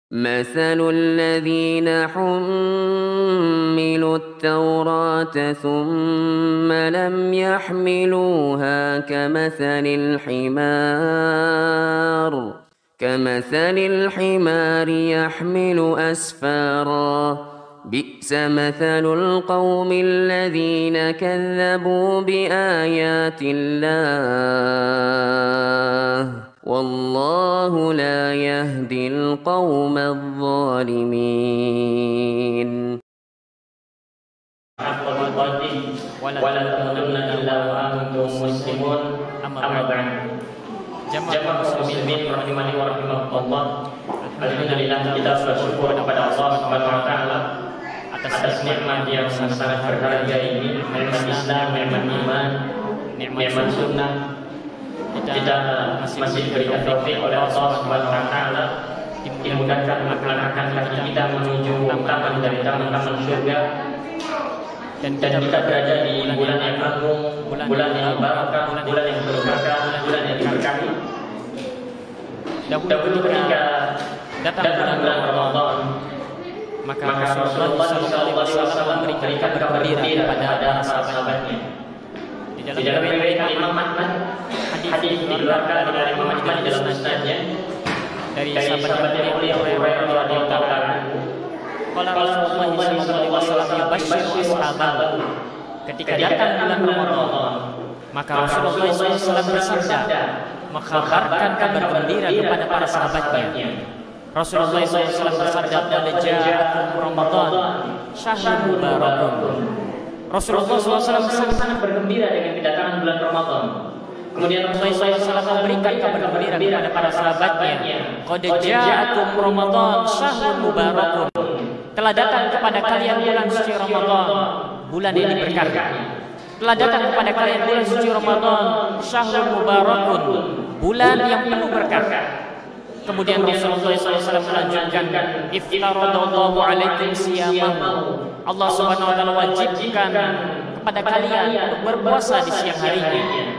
مثل الذين حملوا التوراة ثم لم يحملوها كمثل الحمار يحمل أسفارا بئس مثل القوم الذين كذبوا بآيات الله والله لا يهدي القوم الظالمين. ولا تموتن إلا وأنتم مسلمون. أما بعد. Jamaah muslimin rahimani wa rahimakumullah. Alhamdulillah, kita bersyukur kepada Allah Subhanahu wa taala atas nikmat yang sangat berharga ini, nikmat Islam, nikmat iman, nikmat sunnah. Kita masih diberi taufik oleh Allah Subhanahu wa taala dimudahkan melangkahkan kaki kita menuju taman dari taman-taman surga. Dan kita berada di bulan yang agung, bulan yang barakah, bulan yang berkah, bulan yang diberkahi. Dahulu ketika datang bulan Ramadan, maka Rasulullah SAW memberikan kabar gembira kepada sahabatnya. Di dalam riwayat Imam Ahmad, hadis diriwayatkan oleh Imam Ahmad dalam musnadnya dari sahabat yang mulia Hurairah radhiyallahu anhu. Qala Rasulullah SAW yubashshiru ashabahu. Ketika datang bulan Ramadan, maka Rasulullah SAW bersabda, mengkhabarkan kabar gembira kepada para sahabatnya. Rasulullah SAW bersabda, "Qad ja'akum Ramadan, syahrun mubarakun." Rasulullah SAW sangat bergembira dengan kedatangan bulan Ramadan. Kemudian Rasulullah SAW memberikan kabar gembira kepada para sahabatnya, "Qad ja'akum Ramadan, syahrun mubarakun." Telah datang kepada kalian bulan suci Ramadan, bulan yang diberkahi. Telah datang kepada kalian bulan suci Ramadan, syahrul mubarakun, bulan yang penuh berkah. Kemudian Rasulullah SAW melanjutkan, iftaradallahu alaikum siyamahu. Allah Subhanahu wa taala wajibkan kepada kalian untuk berpuasa di siang harinya.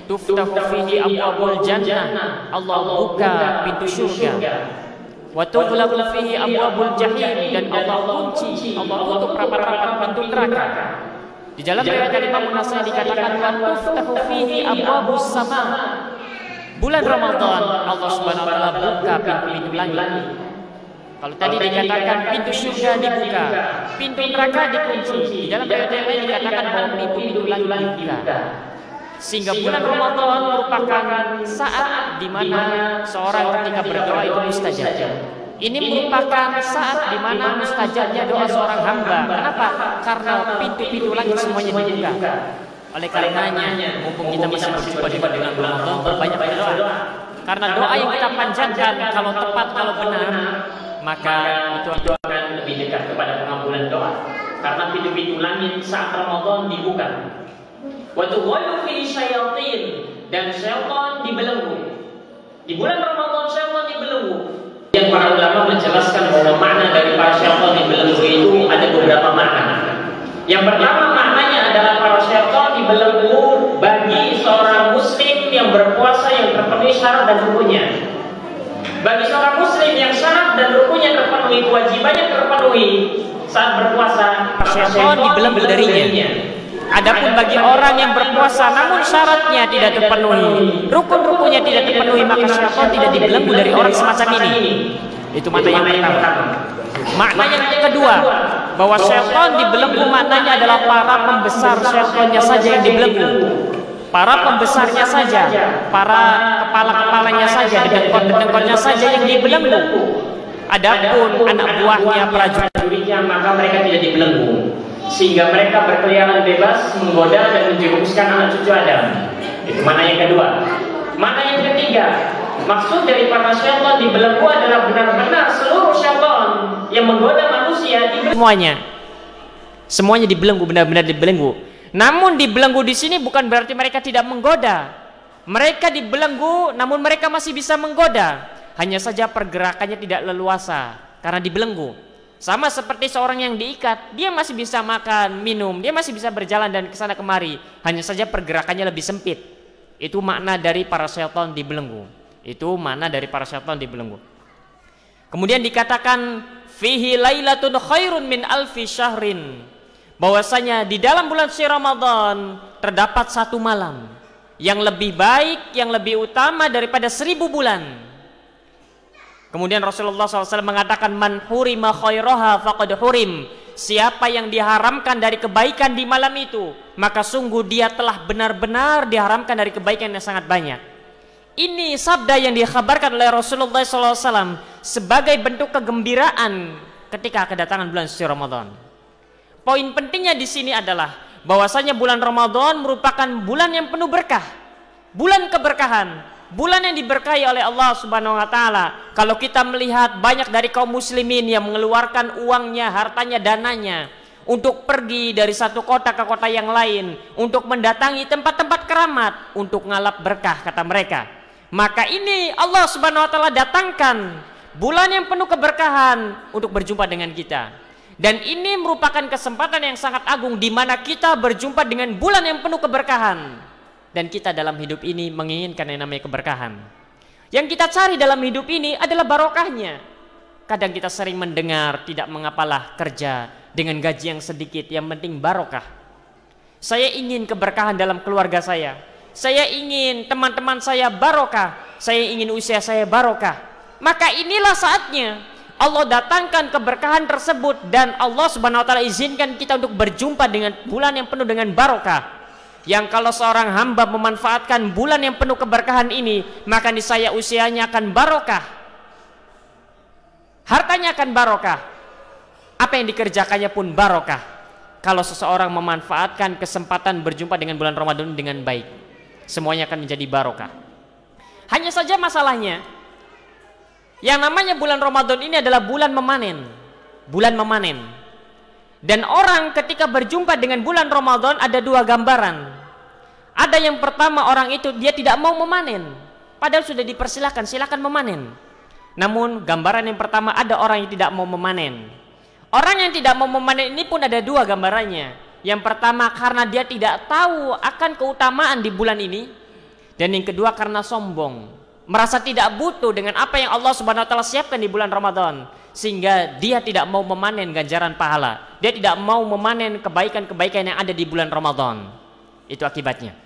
Tuftahu fihi abwabul jannah. Allah buka pintu surga. Wa tughlaqu fihi abwabul jahim, dan Allah kunci, Allah tutup rapat-rapat pintu neraka. Di dalam riwayat Imam Nasai dikatakan wa tuftahu fihi abwabus sama. Bulan Ramadan Allah Subhanahu wa taala buka pintu-pintu langit. Kalau tadi dikatakan pintu surga dibuka, pintu neraka dikunci. Di dalam riwayat yang lain dikatakan bahwa pintu-pintu langit dibuka. Sehingga bulan Ramadan merupakan saat di mana seorang ketika berdoa itu mustajab. Ini merupakan saat di mana mustajabnya doa seorang hamba. Kenapa? Karena pintu-pintu langit semuanya dibuka. Oleh karenanya, mumpung kita masih berjumpa dengan bulan Ramadan, berbanyak berdoa. Karena doa yang kita panjatkan, kalau tepat, kalau benar, maka itu akan lebih dekat kepada pengabulan doa. Karena pintu-pintu langit saat Ramadan dibuka. Wa tughayyu fi syayatin, dan syaitan dibelenggu. Di bulan Ramadan syaitan dibelenggu. Yang para ulama menjelaskan bahwa makna dari para syaitan dibelenggu itu ada beberapa makna. Yang pertama maknanya adalah para syaitan dibelenggu bagi seorang muslim yang berpuasa yang terpenuhi syarat dan rukunnya. Bagi seorang muslim yang syarat dan rukunnya terpenuhi, kewajibannya terpenuhi saat berpuasa, syaitan dibelenggu darinya. Adapun bagi orang yang berpuasa namun syaratnya tidak terpenuhi, rukun-rukunnya tidak terpenuhi, maka syaitan tidak dibelenggu dari orang semacam ini. Itu makna yang pertama. Makna yang kedua, bahwa syaitan dibelenggu maknanya adalah para pembesar syaitannya saja yang dibelenggu. Para pembesarnya saja, para kepala-kepalanya saja, dedengkot-dedengkotnya saja yang dibelenggu. Adapun anak buahnya, prajuritnya, maka mereka tidak dibelenggu. Sehingga mereka berkeliaran bebas menggoda dan menjerumuskan anak cucu Adam. Itu makna yang kedua. Makna yang ketiga, maksud dari para syaitan dibelenggu adalah benar-benar seluruh syaitan yang menggoda manusia semuanya dibelenggu, benar-benar dibelenggu. Namun dibelenggu di sini bukan berarti mereka tidak menggoda. Mereka dibelenggu namun mereka masih bisa menggoda. Hanya saja pergerakannya tidak leluasa karena dibelenggu. Sama seperti seorang yang diikat, dia masih bisa makan, minum, dia masih bisa berjalan dan kesana kemari. Hanya saja pergerakannya lebih sempit. Itu makna dari para syaitan dibelenggu. Itu makna dari para syaitan dibelenggu. Kemudian dikatakan fihi lailatun khairun min alfi syahrin, bahwasanya di dalam bulan suci Ramadan terdapat satu malam yang lebih baik, yang lebih utama daripada 1000 bulan. Kemudian Rasulullah SAW mengatakan man hurima khairaha faqad hurim, siapa yang diharamkan dari kebaikan di malam itu, maka sungguh dia telah benar-benar diharamkan dari kebaikan yang sangat banyak. Ini sabda yang dikhabarkan oleh Rasulullah SAW sebagai bentuk kegembiraan ketika kedatangan bulan suci Ramadan. Poin pentingnya di sini adalah bahwasanya bulan Ramadan merupakan bulan yang penuh berkah, bulan keberkahan, bulan yang diberkahi oleh Allah Subhanahu wa taala. Kalau kita melihat banyak dari kaum muslimin yang mengeluarkan uangnya, hartanya, dananya untuk pergi dari satu kota ke kota yang lain, untuk mendatangi tempat-tempat keramat, untuk ngalap berkah kata mereka. Maka ini Allah Subhanahu wa taala datangkan bulan yang penuh keberkahan untuk berjumpa dengan kita. Dan ini merupakan kesempatan yang sangat agung di mana kita berjumpa dengan bulan yang penuh keberkahan. Dan kita dalam hidup ini menginginkan yang namanya keberkahan. Yang kita cari dalam hidup ini adalah barokahnya. Kadang kita sering mendengar, tidak mengapalah kerja dengan gaji yang sedikit, yang penting barokah. Saya ingin keberkahan dalam keluarga saya. Saya ingin teman-teman saya barokah. Saya ingin usia saya barokah. Maka inilah saatnya Allah datangkan keberkahan tersebut, dan Allah Subhanahu wa taala izinkan kita untuk berjumpa dengan bulan yang penuh dengan barokah. Yang kalau seorang hamba memanfaatkan bulan yang penuh keberkahan ini, maka niscaya usianya akan barokah, hartanya akan barokah, apa yang dikerjakannya pun barokah. Kalau seseorang memanfaatkan kesempatan berjumpa dengan bulan Ramadan dengan baik, semuanya akan menjadi barokah. Hanya saja masalahnya, yang namanya bulan Ramadan ini adalah bulan memanen. Bulan memanen. Dan orang ketika berjumpa dengan bulan Ramadan ada dua gambaran. Ada yang pertama, orang itu dia tidak mau memanen, padahal sudah dipersilahkan, silakan memanen. Namun gambaran yang pertama, ada orang yang tidak mau memanen. Orang yang tidak mau memanen ini pun ada dua gambarannya. Yang pertama karena dia tidak tahu akan keutamaan di bulan ini. Dan yang kedua karena sombong, merasa tidak butuh dengan apa yang Allah Subhanahu wa taala siapkan di bulan Ramadan, sehingga dia tidak mau memanen ganjaran pahala. Dia tidak mau memanen kebaikan-kebaikan yang ada di bulan Ramadan. Itu akibatnya.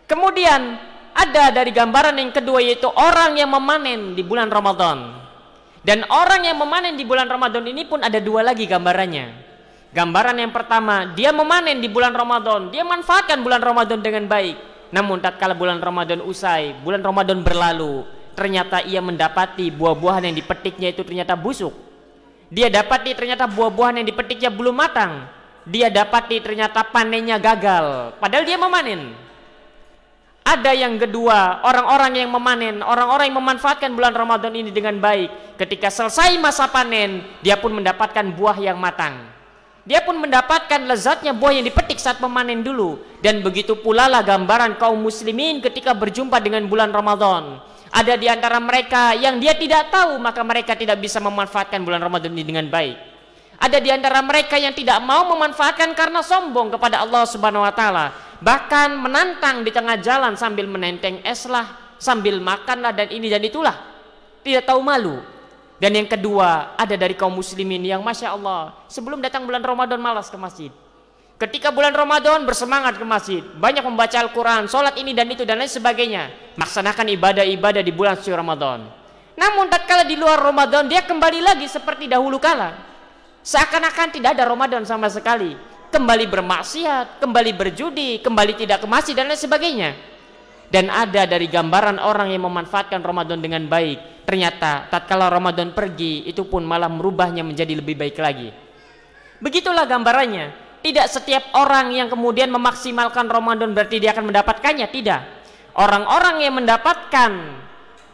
Kemudian ada dari gambaran yang kedua, yaitu orang yang memanen di bulan Ramadan. Dan orang yang memanen di bulan Ramadan ini pun ada dua lagi gambarannya. Gambaran yang pertama, dia memanen di bulan Ramadan, dia manfaatkan bulan Ramadan dengan baik. Namun tatkala bulan Ramadan usai, bulan Ramadan berlalu, ternyata ia mendapati buah-buahan yang dipetiknya itu ternyata busuk. Dia dapati ternyata buah-buahan yang dipetiknya belum matang. Dia dapati ternyata panennya gagal, padahal dia memanen. Ada yang kedua, orang-orang yang memanen, orang-orang yang memanfaatkan bulan Ramadan ini dengan baik. Ketika selesai masa panen, dia pun mendapatkan buah yang matang. Dia pun mendapatkan lezatnya buah yang dipetik saat memanen dulu. Dan begitu pula lah gambaran kaum muslimin ketika berjumpa dengan bulan Ramadan. Ada di antara mereka yang dia tidak tahu, maka mereka tidak bisa memanfaatkan bulan Ramadan ini dengan baik. Ada di antara mereka yang tidak mau memanfaatkan karena sombong kepada Allah Subhanahu wa taala. Bahkan menantang di tengah jalan sambil menenteng es lah, sambil makan lah, dan ini dan itulah. Tidak tahu malu. Dan yang kedua, ada dari kaum muslimin yang Masya Allah, sebelum datang bulan Ramadan malas ke masjid. Ketika bulan Ramadan bersemangat ke masjid, banyak membaca Al-Quran, sholat ini dan itu dan lain sebagainya, melaksanakan ibadah-ibadah di bulan suci Ramadan. Namun tatkala di luar Ramadan, dia kembali lagi seperti dahulu kala, seakan-akan tidak ada Ramadan sama sekali. Kembali bermaksiat, kembali berjudi, kembali tidak ke masjid dan lain sebagainya. Dan ada dari gambaran orang yang memanfaatkan Ramadan dengan baik, ternyata tatkala Ramadan pergi, itu pun malah merubahnya menjadi lebih baik lagi. Begitulah gambarannya. Tidak setiap orang yang kemudian memaksimalkan Ramadan berarti dia akan mendapatkannya, tidak. Orang-orang yang mendapatkan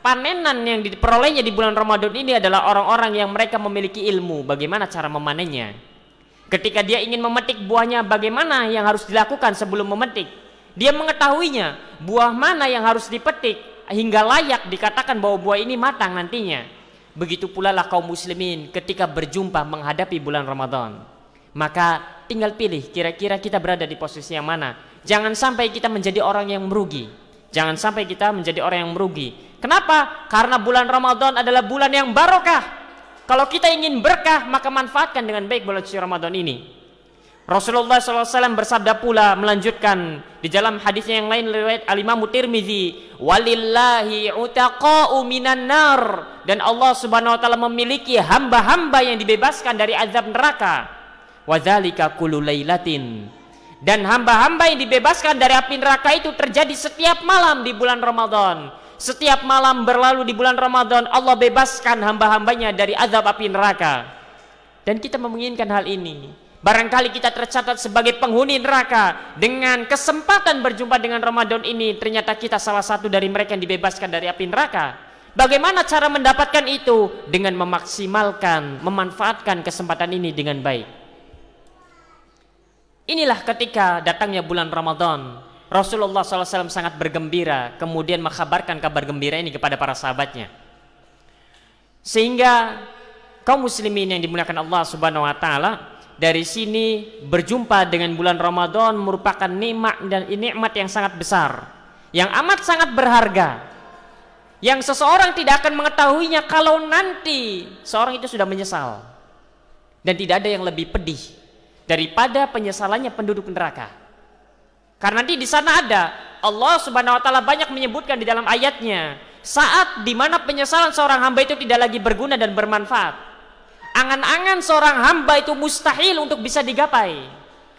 panenan yang diperolehnya di bulan Ramadan ini adalah orang-orang yang mereka memiliki ilmu bagaimana cara memanennya. Ketika dia ingin memetik buahnya, bagaimana yang harus dilakukan sebelum memetik. Dia mengetahuinya, buah mana yang harus dipetik hingga layak dikatakan bahwa buah ini matang nantinya. Begitu pula lah kaum muslimin ketika berjumpa menghadapi bulan Ramadan. Maka tinggal pilih kira-kira kita berada di posisi yang mana. Jangan sampai kita menjadi orang yang merugi. Jangan sampai kita menjadi orang yang merugi. Kenapa? Karena bulan Ramadan adalah bulan yang barokah. Kalau kita ingin berkah, maka manfaatkan dengan baik bulan suci Ramadan ini. Rasulullah SAW bersabda pula, melanjutkan di dalam hadisnya yang lain riwayat Al-Imam Tirmizi, walillahi utaqa'u minan nar, dan Allah Subhanahu wa taala memiliki hamba-hamba yang dibebaskan dari azab neraka. Wadzalika kullu lailatin, dan hamba-hamba yang dibebaskan dari api neraka itu terjadi setiap malam di bulan Ramadan. Setiap malam berlalu di bulan Ramadan, Allah bebaskan hamba-hambanya dari azab api neraka. Dan kita menginginkan hal ini. Barangkali kita tercatat sebagai penghuni neraka. Dengan kesempatan berjumpa dengan Ramadan ini, ternyata kita salah satu dari mereka yang dibebaskan dari api neraka. Bagaimana cara mendapatkan itu? Dengan memaksimalkan, memanfaatkan kesempatan ini dengan baik. Inilah ketika datangnya bulan Ramadan, Rasulullah SAW sangat bergembira, kemudian mengkabarkan kabar gembira ini kepada para sahabatnya. Sehingga kaum muslimin yang dimuliakan Allah Subhanahu wa taala, dari sini berjumpa dengan bulan Ramadan merupakan nikmat yang sangat besar, yang amat sangat berharga, yang seseorang tidak akan mengetahuinya kalau nanti seorang itu sudah menyesal. Dan tidak ada yang lebih pedih daripada penyesalannya penduduk neraka. Karena nanti di sana ada, Allah Subhanahu wa taala banyak menyebutkan di dalam ayatnya saat di mana penyesalan seorang hamba itu tidak lagi berguna dan bermanfaat. Angan-angan seorang hamba itu mustahil untuk bisa digapai.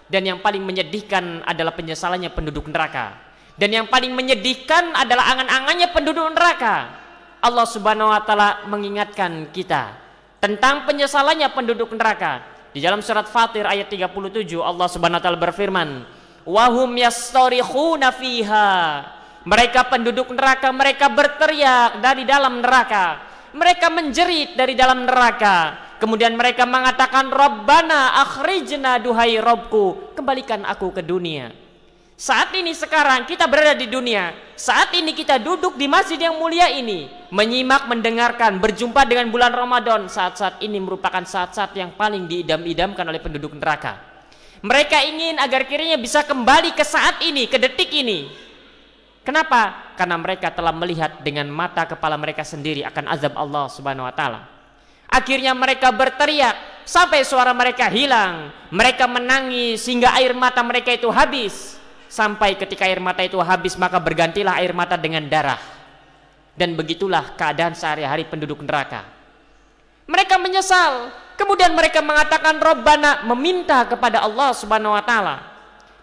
Dan yang paling menyedihkan adalah penyesalannya penduduk neraka. Dan yang paling menyedihkan adalah angan-angannya penduduk neraka. Allah Subhanahu wa taala mengingatkan kita tentang penyesalannya penduduk neraka. Di dalam surat Fatir ayat 37 Allah Subhanahu wa taala berfirman, "Wahum yastarikhuna fiha." Mereka penduduk neraka, mereka berteriak dari dalam neraka. Mereka menjerit dari dalam neraka. Kemudian mereka mengatakan, Rabbana akhrijna, duhai Robku, kembalikan aku ke dunia. Saat ini sekarang kita berada di dunia. Saat ini kita duduk di masjid yang mulia ini, menyimak, mendengarkan, berjumpa dengan bulan Ramadan. Saat-saat ini merupakan saat-saat yang paling diidam-idamkan oleh penduduk neraka. Mereka ingin agar kiranya bisa kembali ke saat ini, ke detik ini. Kenapa? Karena mereka telah melihat dengan mata kepala mereka sendiri akan azab Allah Subhanahu wa taala. Akhirnya mereka berteriak sampai suara mereka hilang. Mereka menangis hingga air mata mereka itu habis. Sampai ketika air mata itu habis, maka bergantilah air mata dengan darah. Dan begitulah keadaan sehari-hari penduduk neraka. Mereka menyesal. Kemudian mereka mengatakan Rabbana, meminta kepada Allah Subhanahu wa taala.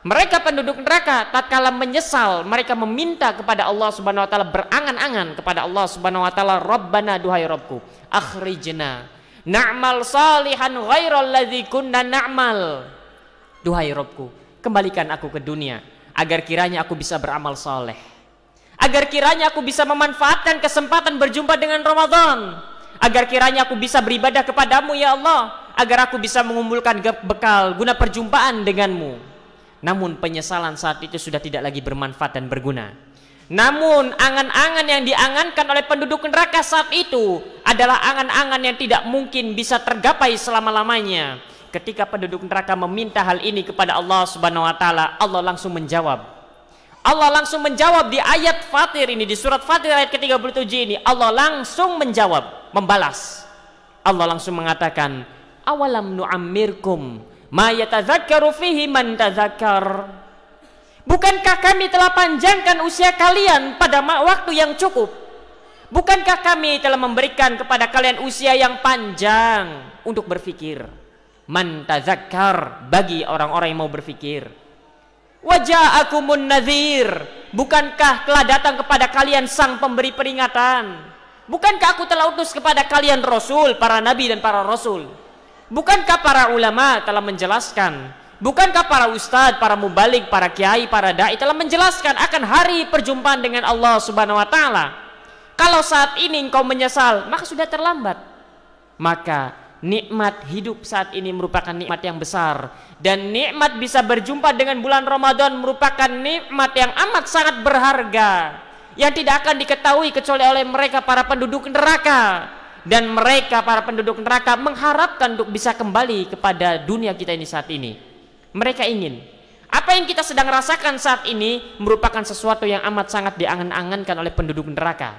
Mereka penduduk neraka tatkala menyesal, mereka meminta kepada Allah Subhanahu wa taala, berangan-angan kepada Allah Subhanahu wa taala, Rabbana, duhai Rabbku, akhrijna na'mal salihan ghairal ladzi kunna na'mal. Duhai Rabbku, kembalikan aku ke dunia agar kiranya aku bisa beramal saleh. Agar kiranya aku bisa memanfaatkan kesempatan berjumpa dengan Ramadan. Agar kiranya aku bisa beribadah kepadamu ya Allah, agar aku bisa mengumpulkan bekal guna perjumpaan denganmu. Namun penyesalan saat itu sudah tidak lagi bermanfaat dan berguna. Namun angan-angan yang diangankan oleh penduduk neraka saat itu adalah angan-angan yang tidak mungkin bisa tergapai selama-lamanya. Ketika penduduk neraka meminta hal ini kepada Allah Subhanahu wa taala, Allah langsung menjawab. Allah langsung menjawab di ayat Fatir ini, di surat Fatir ayat ke-37 ini. Allah langsung menjawab, membalas. Allah langsung mengatakan, awalam nu'ammirkum ma yatadzakkaru fihi man tadzakkar. Bukankah kami telah panjangkan usia kalian pada waktu yang cukup? Bukankah kami telah memberikan kepada kalian usia yang panjang untuk berfikir? Man tadzakkar, bagi orang-orang yang mau berfikir. Waja'akumun nadhir, bukankah telah datang kepada kalian sang pemberi peringatan? Bukankah aku telah utus kepada kalian rasul, para nabi dan para rasul? Bukankah para ulama telah menjelaskan? Bukankah para ustadz, para mubalik, para kiai, para dai telah menjelaskan akan hari perjumpaan dengan Allah Subhanahu wa taala? Kalau saat ini engkau menyesal, maka sudah terlambat. Maka nikmat hidup saat ini merupakan nikmat yang besar, dan nikmat bisa berjumpa dengan bulan Ramadan merupakan nikmat yang amat sangat berharga, yang tidak akan diketahui kecuali oleh mereka para penduduk neraka. Dan mereka para penduduk neraka mengharapkan untuk bisa kembali kepada dunia kita ini saat ini. Mereka ingin apa yang kita sedang rasakan saat ini merupakan sesuatu yang amat sangat diangan-angankan oleh penduduk neraka.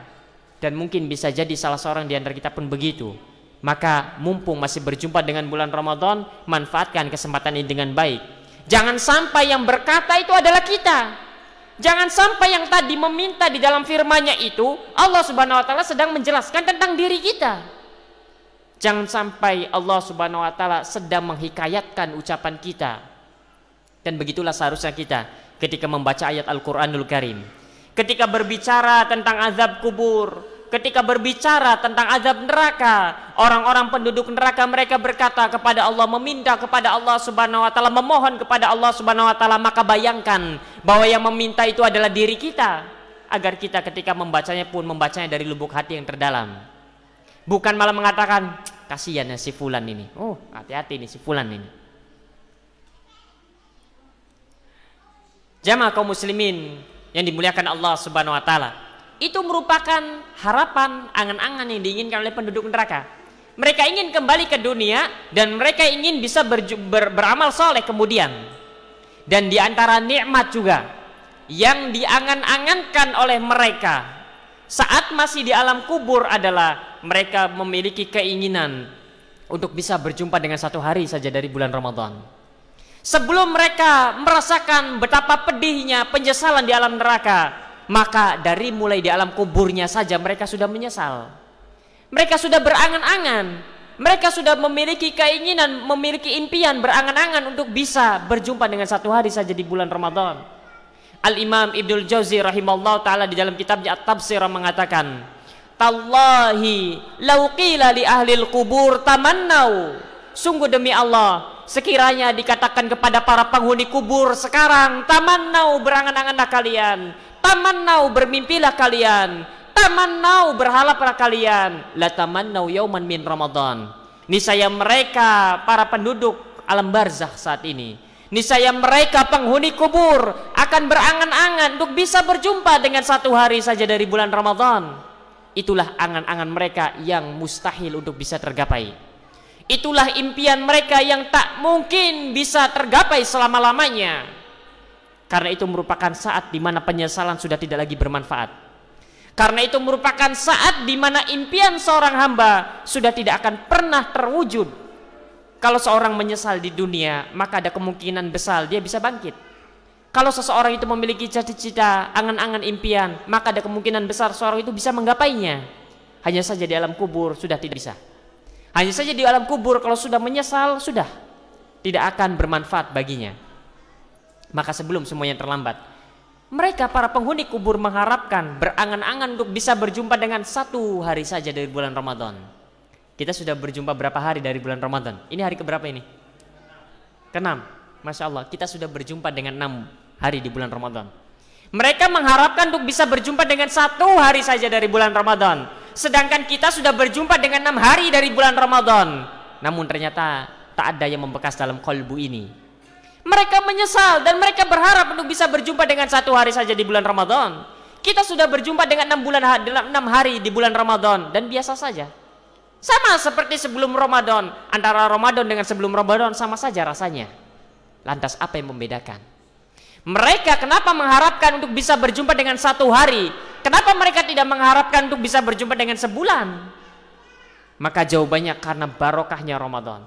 Dan mungkin bisa jadi salah seorang di antara kita pun begitu. Maka mumpung masih berjumpa dengan bulan Ramadan, manfaatkan kesempatan ini dengan baik. Jangan sampai yang berkata itu adalah kita. Jangan sampai yang tadi meminta di dalam firman-Nya itu Allah Subhanahu wa taala sedang menjelaskan tentang diri kita. Jangan sampai Allah Subhanahu wa taala sedang menghikayatkan ucapan kita. Dan begitulah seharusnya kita ketika membaca ayat Al-Qur'anul Karim. Ketika berbicara tentang azab kubur, ketika berbicara tentang azab neraka, orang-orang penduduk neraka mereka berkata kepada Allah, meminta kepada Allah Subhanahu wa taala, memohon kepada Allah Subhanahu wa taala, maka bayangkan bahwa yang meminta itu adalah diri kita, agar kita ketika membacanya pun membacanya dari lubuk hati yang terdalam. Bukan malah mengatakan, kasihan ya si fulan ini. Oh, hati-hati nih si fulan ini. Jamaah kaum muslimin yang dimuliakan Allah Subhanahu wa taala, itu merupakan harapan, angan-angan yang diinginkan oleh penduduk neraka. Mereka ingin kembali ke dunia dan mereka ingin bisa beramal soleh kemudian. Dan di antara nikmat juga yang diangan-angankan oleh mereka saat masih di alam kubur adalah mereka memiliki keinginan untuk bisa berjumpa dengan satu hari saja dari bulan Ramadan. Sebelum mereka merasakan betapa pedihnya penyesalan di alam neraka, maka dari mulai di alam kuburnya saja mereka sudah menyesal. Mereka sudah berangan-angan, mereka sudah memiliki keinginan, memiliki impian, berangan-angan untuk bisa berjumpa dengan satu hari saja di bulan Ramadan. Al-Imam Ibnul Jauzi rahimahullah ta'ala di dalam kitabnya At-Tabsirah mengatakan, Tallahi lau qila li ahlil kubur tamannau. Sungguh demi Allah, sekiranya dikatakan kepada para penghuni kubur sekarang, tamannau, berangan-anganlah kalian, tamannau, bermimpilah kalian, tamannau, berharaplah kalian, la tamannau yauman min Ramadan. Niscaya mereka para penduduk alam barzakh saat ini, niscaya mereka penghuni kubur akan berangan-angan untuk bisa berjumpa dengan satu hari saja dari bulan Ramadan. Itulah angan-angan mereka yang mustahil untuk bisa tergapai. Itulah impian mereka yang tak mungkin bisa tergapai selama-lamanya. Karena itu merupakan saat di mana penyesalan sudah tidak lagi bermanfaat. Karena itu merupakan saat di mana impian seorang hamba sudah tidak akan pernah terwujud. Kalau seorang menyesal di dunia, maka ada kemungkinan besar dia bisa bangkit. Kalau seseorang itu memiliki cita-cita, angan-angan impian, maka ada kemungkinan besar seorang itu bisa menggapainya. Hanya saja di alam kubur sudah tidak bisa. Hanya saja di alam kubur kalau sudah menyesal, sudah tidak akan bermanfaat baginya. Maka sebelum semuanya terlambat, mereka para penghuni kubur mengharapkan, berangan-angan untuk bisa berjumpa dengan satu hari saja dari bulan Ramadan. Kita sudah berjumpa berapa hari dari bulan Ramadan? Ini hari keberapa ini? Ke-6. Masya Allah, kita sudah berjumpa dengan 6 hari di bulan Ramadan. Mereka mengharapkan untuk bisa berjumpa dengan satu hari saja dari bulan Ramadan. Sedangkan kita sudah berjumpa dengan 6 hari dari bulan Ramadan. Namun ternyata tak ada yang membekas dalam kolbu ini. Mereka menyesal dan mereka berharap untuk bisa berjumpa dengan satu hari saja di bulan Ramadan. Kita sudah berjumpa dengan 6 hari di bulan Ramadan dan biasa saja. Sama seperti sebelum Ramadan. Antara Ramadan dengan sebelum Ramadan sama saja rasanya. Lantas apa yang membedakan? Mereka kenapa mengharapkan untuk bisa berjumpa dengan satu hari? Kenapa mereka tidak mengharapkan untuk bisa berjumpa dengan sebulan? Maka jawabannya karena barokahnya Ramadan.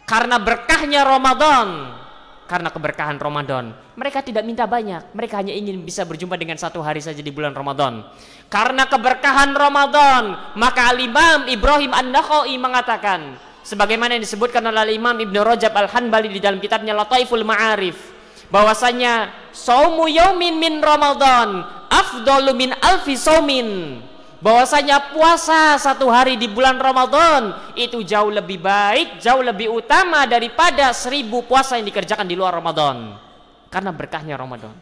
Karena berkahnya Ramadan. Karena keberkahan Ramadan. Mereka tidak minta banyak. Mereka hanya ingin bisa berjumpa dengan satu hari saja di bulan Ramadan. Karena keberkahan Ramadan, maka Al-Imam Ibrahim An-Nakhai mengatakan, sebagaimana yang disebutkan oleh Imam Ibn Rajab Al-Hanbali di dalam kitabnya Lataiful Ma'arif, bahwasanya saumu yaumin min Ramadan afdalu min alfi saumin, bahwasanya puasa satu hari di bulan Ramadan itu jauh lebih baik, jauh lebih utama daripada 1000 puasa yang dikerjakan di luar Ramadan. Karena berkahnya Ramadan.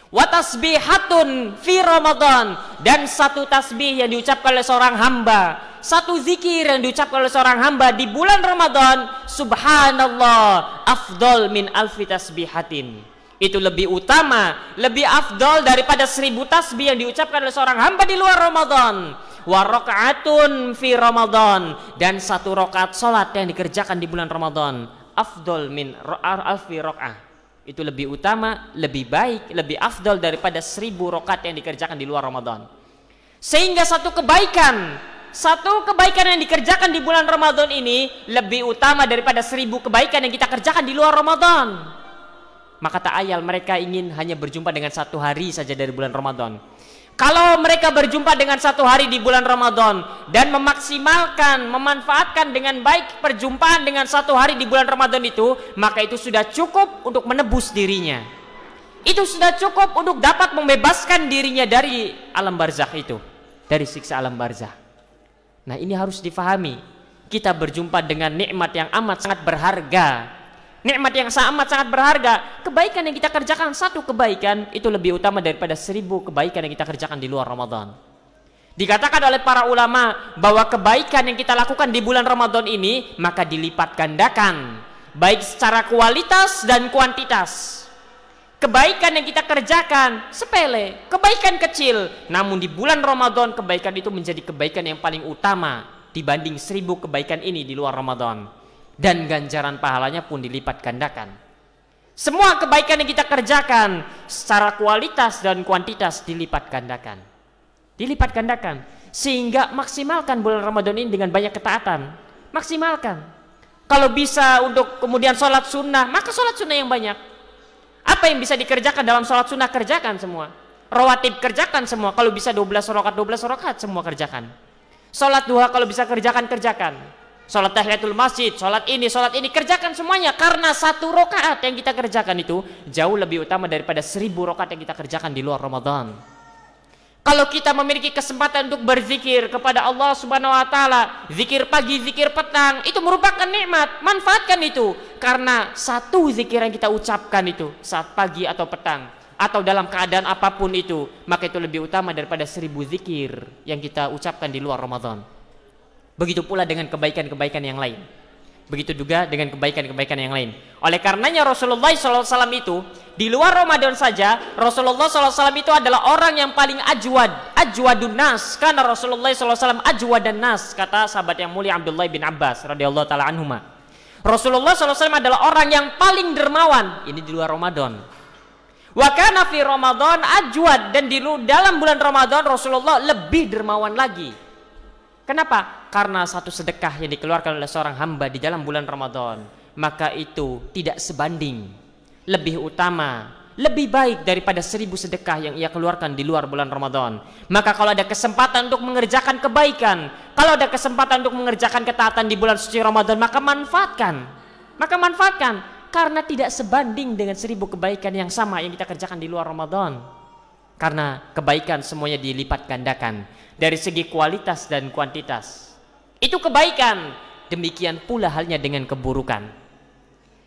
Wa tasbihatun fi Ramadan, dan satu tasbih yang diucapkan oleh seorang hamba, satu zikir yang diucapkan oleh seorang hamba di bulan Ramadan, subhanallah afdal min alfi tasbihatin, itu lebih utama, lebih afdal daripada 1000 tasbih yang diucapkan oleh seorang hamba di luar Ramadan. Wa rakaatun fi Ramadan, dan satu rakaat salat yang dikerjakan di bulan Ramadan, afdal min alfi rakaah, itu lebih utama, lebih baik, lebih afdal daripada 1000 rakaat yang dikerjakan di luar Ramadan. Sehingga satu kebaikan, satu kebaikan yang dikerjakan di bulan Ramadan ini lebih utama daripada 1000 kebaikan yang kita kerjakan di luar Ramadan. Maka tak ayal mereka ingin hanya berjumpa dengan 1 hari saja dari bulan Ramadan. Kalau mereka berjumpa dengan 1 hari di bulan Ramadan dan memaksimalkan, memanfaatkan dengan baik perjumpaan dengan 1 hari di bulan Ramadan itu, maka itu sudah cukup untuk menebus dirinya. Itu sudah cukup untuk dapat membebaskan dirinya dari alam barzakh itu, dari siksa alam barzakh. Nah, ini harus difahami. Kita berjumpa dengan nikmat yang amat sangat berharga. Nikmat yang amat sangat berharga. Kebaikan yang kita kerjakan, 1 kebaikan itu lebih utama daripada 1000 kebaikan yang kita kerjakan di luar Ramadan. Dikatakan oleh para ulama bahwa kebaikan yang kita lakukan di bulan Ramadan ini maka dilipat gandakan, baik secara kualitas dan kuantitas. Kebaikan yang kita kerjakan sepele, kebaikan kecil, namun di bulan Ramadan kebaikan itu menjadi kebaikan yang paling utama dibanding 1000 kebaikan ini di luar Ramadan, dan ganjaran pahalanya pun dilipat gandakan. Semua kebaikan yang kita kerjakan secara kualitas dan kuantitas dilipat gandakan, sehingga maksimalkan bulan Ramadan ini dengan banyak ketaatan. Maksimalkan. Kalau bisa untuk kemudian sholat sunnah, maka sholat sunnah yang banyak. Apa yang bisa dikerjakan dalam sholat sunnah, kerjakan semua. Rawatib kerjakan semua. Kalau bisa 12 rakaat semua kerjakan. Sholat duha kalau bisa kerjakan. Sholat tahiyatul masjid, sholat ini, kerjakan semuanya. Karena 1 rakaat yang kita kerjakan itu jauh lebih utama daripada 1000 rakaat yang kita kerjakan di luar Ramadan. Kalau kita memiliki kesempatan untuk berzikir kepada Allah Subhanahu wa taala, zikir pagi, zikir petang, itu merupakan nikmat. Manfaatkan itu. Karena 1 zikir yang kita ucapkan itu saat pagi atau petang atau dalam keadaan apapun itu, maka itu lebih utama daripada 1000 zikir yang kita ucapkan di luar Ramadan. Begitu pula dengan kebaikan-kebaikan yang lain. Begitu juga dengan kebaikan-kebaikan yang lain. Oleh karenanya Rasulullah SAW itu di luar Ramadan saja, Rasulullah SAW itu adalah orang yang paling ajwadun nas. Karena Rasulullah SAW ajwadan nas, kata sahabat yang mulia Abdullah bin Abbas radhiyallahu taala anhuma. Rasulullah SAW adalah orang yang paling dermawan. Ini di luar Ramadan. Wa kana fi Ramadan ajwad, dan di dalam bulan Ramadan Rasulullah lebih dermawan lagi. Kenapa? Karena 1 sedekah yang dikeluarkan oleh seorang hamba di dalam bulan Ramadan, maka itu tidak sebanding, lebih utama, lebih baik daripada 1000 sedekah yang ia keluarkan di luar bulan Ramadan. Maka kalau ada kesempatan untuk mengerjakan kebaikan, kalau ada kesempatan untuk mengerjakan ketaatan di bulan suci Ramadan, maka manfaatkan. Karena tidak sebanding dengan 1000 kebaikan yang sama yang kita kerjakan di luar Ramadan. Karena kebaikan semuanya dilipat gandakan dari segi kualitas dan kuantitas. Itu kebaikan. Demikian pula halnya dengan keburukan.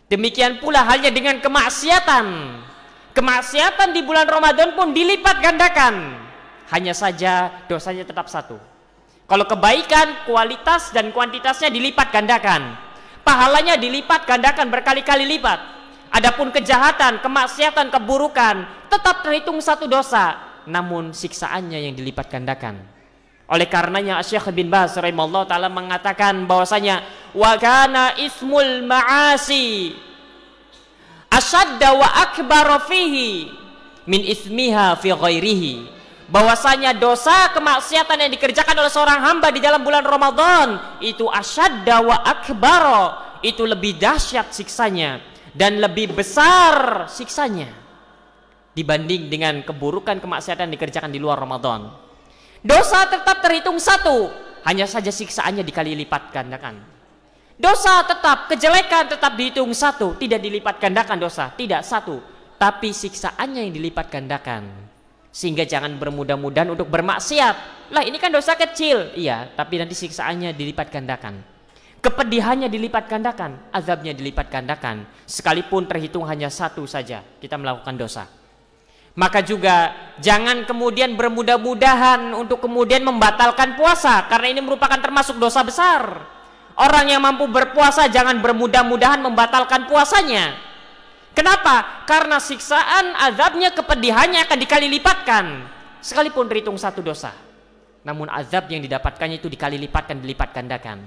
Demikian pula halnya dengan kemaksiatan. Kemaksiatan di bulan Ramadan pun dilipat gandakan. Hanya saja dosanya tetap 1. Kalau kebaikan, kualitas dan kuantitasnya dilipat gandakan. Pahalanya dilipat gandakan berkali-kali lipat. Adapun kejahatan, kemaksiatan, keburukan tetap terhitung 1 dosa, namun siksaannya yang dilipat gandakan. Oleh karenanya Syekh bin Baz rahimahullah taala mengatakan bahwasanya wa kana ismul ma'asi asyadda wa akbar fihi min ismiha fi ghairihi. Bahwasanya dosa kemaksiatan yang dikerjakan oleh seorang hamba di dalam bulan Ramadan itu asyadda wa akbar, itu lebih dahsyat siksanya dan lebih besar siksanya dibanding dengan keburukan kemaksiatan yang dikerjakan di luar Ramadan. Dosa tetap terhitung 1, hanya saja siksaannya dikali lipat gandakan. Dosa tetap, kejelekan tetap dihitung 1, tidak dilipat gandakan dosa, tidak 1, tapi siksaannya yang dilipat gandakan. Sehingga jangan bermudah-mudahan untuk bermaksiat. Lah ini kan dosa kecil, iya, tapi nanti siksaannya dilipat gandakan. Kepedihannya dilipat gandakan, azabnya dilipat gandakan. Sekalipun terhitung hanya 1 saja kita melakukan dosa. Maka juga jangan kemudian bermudah-mudahan untuk kemudian membatalkan puasa, karena ini merupakan termasuk dosa besar. Orang yang mampu berpuasa jangan bermudah-mudahan membatalkan puasanya. Kenapa? Karena siksaan, azabnya, kepedihannya akan dikali lipatkan. Sekalipun terhitung 1 dosa, namun azab yang didapatkannya itu dikali lipatkan, dilipat gandakan.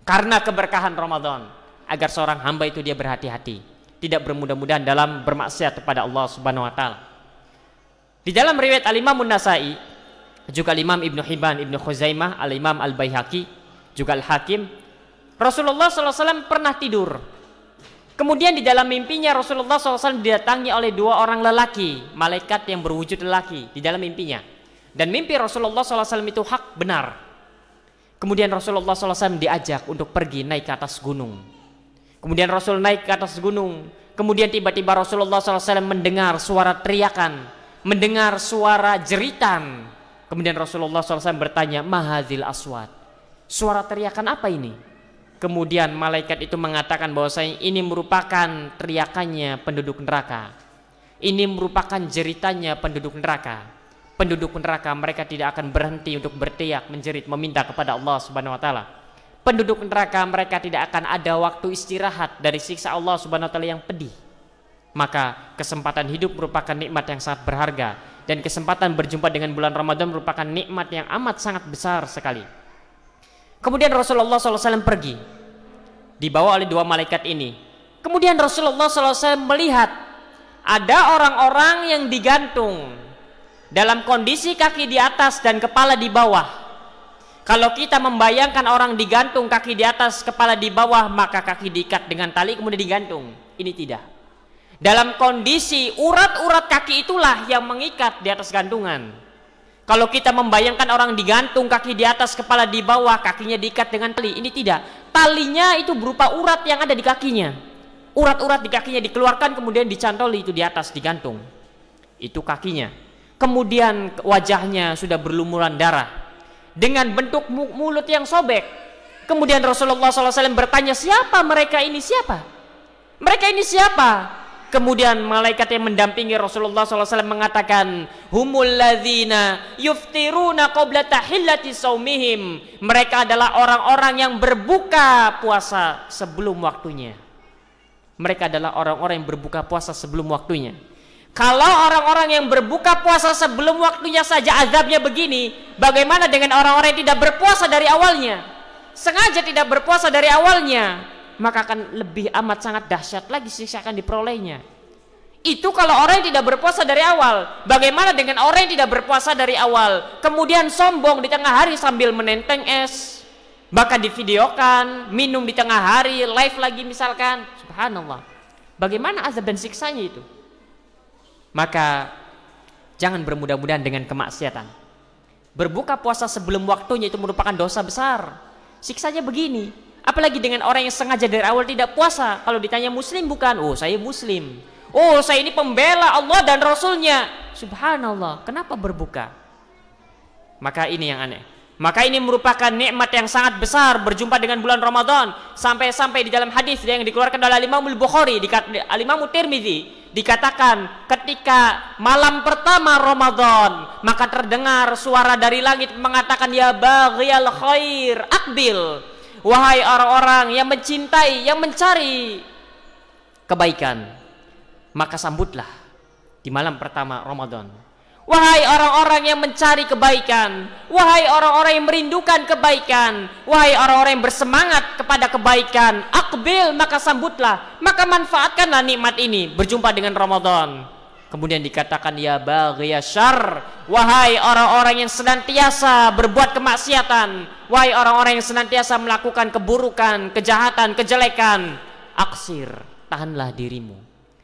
Karena keberkahan Ramadan, agar seorang hamba itu dia berhati-hati, tidak bermudah-mudahan dalam bermaksiat kepada Allah Subhanahu wa taala. Di dalam riwayat Al-Imam An-Nasa'i juga Imam Ibnu Hibban, Ibnu Khuzaimah, Al-Imam Al-Baihaqi, juga Al-Hakim, Rasulullah SAW pernah tidur. Kemudian di dalam mimpinya Rasulullah SAW didatangi oleh dua orang lelaki, malaikat yang berwujud lelaki di dalam mimpinya. Dan mimpi Rasulullah SAW itu hak, benar. Kemudian Rasulullah SAW diajak untuk pergi naik ke atas gunung. Kemudian Rasul naik ke atas gunung. Kemudian tiba-tiba Rasulullah SAW mendengar suara teriakan, mendengar suara jeritan. Kemudian Rasulullah SAW bertanya, mahadzil aswat, suara teriakan apa ini? Kemudian malaikat itu mengatakan bahwasanya ini merupakan teriakannya penduduk neraka. Ini merupakan jeritannya penduduk neraka. Penduduk neraka mereka tidak akan berhenti untuk berteriak, menjerit, meminta kepada Allah Subhanahu wa taala. Penduduk neraka mereka tidak akan ada waktu istirahat dari siksa Allah Subhanahu wa taala yang pedih. Maka kesempatan hidup merupakan nikmat yang sangat berharga, dan kesempatan berjumpa dengan bulan Ramadan merupakan nikmat yang amat sangat besar sekali. Kemudian Rasulullah SAW pergi, dibawa oleh dua malaikat ini. Kemudian Rasulullah SAW melihat ada orang-orang yang digantung dalam kondisi kaki di atas dan kepala di bawah. Kalau kita membayangkan orang digantung kaki di atas, kepala di bawah, maka kaki diikat dengan tali kemudian digantung. Ini tidak. Dalam kondisi urat-urat kaki itulah yang mengikat di atas gantungan. Kalau kita membayangkan orang digantung kaki di atas, kepala di bawah, kakinya diikat dengan tali, ini tidak. Talinya itu berupa urat yang ada di kakinya. Urat-urat di kakinya dikeluarkan kemudian dicantoli itu di atas, digantung. Itu kakinya. Kemudian wajahnya sudah berlumuran darah dengan bentuk mulut yang sobek. Kemudian Rasulullah SAW bertanya, siapa mereka ini, siapa? Mereka ini siapa? Kemudian malaikat yang mendampingi Rasulullah SAW mengatakan, humul ladzina yuftiruna qabla tahillati saumihim. Mereka adalah orang-orang yang berbuka puasa sebelum waktunya. Mereka adalah orang-orang yang berbuka puasa sebelum waktunya. Kalau orang-orang yang berbuka puasa sebelum waktunya saja azabnya begini, bagaimana dengan orang-orang yang tidak berpuasa dari awalnya? Sengaja tidak berpuasa dari awalnya, maka akan lebih amat sangat dahsyat lagi siksa akan diperolehnya. Itu kalau orang yang tidak berpuasa dari awal. Bagaimana dengan orang yang tidak berpuasa dari awal, kemudian sombong di tengah hari sambil menenteng es, bahkan divideokan, minum di tengah hari, live lagi misalkan. Subhanallah, bagaimana azab dan siksanya itu? Maka jangan bermudah-mudahan dengan kemaksiatan. Berbuka puasa sebelum waktunya itu merupakan dosa besar. Siksanya begini. Apalagi dengan orang yang sengaja dari awal tidak puasa. Kalau ditanya muslim bukan? Oh, saya muslim. Oh, saya ini pembela Allah dan Rasulnya. Subhanallah, kenapa berbuka? Maka ini yang aneh. Maka ini merupakan nikmat yang sangat besar berjumpa dengan bulan Ramadan. Sampai-sampai di dalam hadis yang dikeluarkan oleh Imam Al-Bukhari, Al-Imam Tirmidzi, dikatakan ketika malam pertama Ramadan, maka terdengar suara dari langit mengatakan, ya baghiyal khair aqbil. Wahai orang-orang yang mencintai, yang mencari kebaikan, maka sambutlah di malam pertama Ramadan. Wahai orang-orang yang mencari kebaikan, wahai orang-orang yang merindukan kebaikan, wahai orang-orang yang bersemangat kepada kebaikan, aqbil, maka sambutlah, maka manfaatkanlah nikmat ini berjumpa dengan Ramadan. Kemudian dikatakan, ya baghiya syarr, wahai orang-orang yang senantiasa berbuat kemaksiatan, wahai orang-orang yang senantiasa melakukan keburukan, kejahatan, kejelekan, aksir, tahanlah dirimu.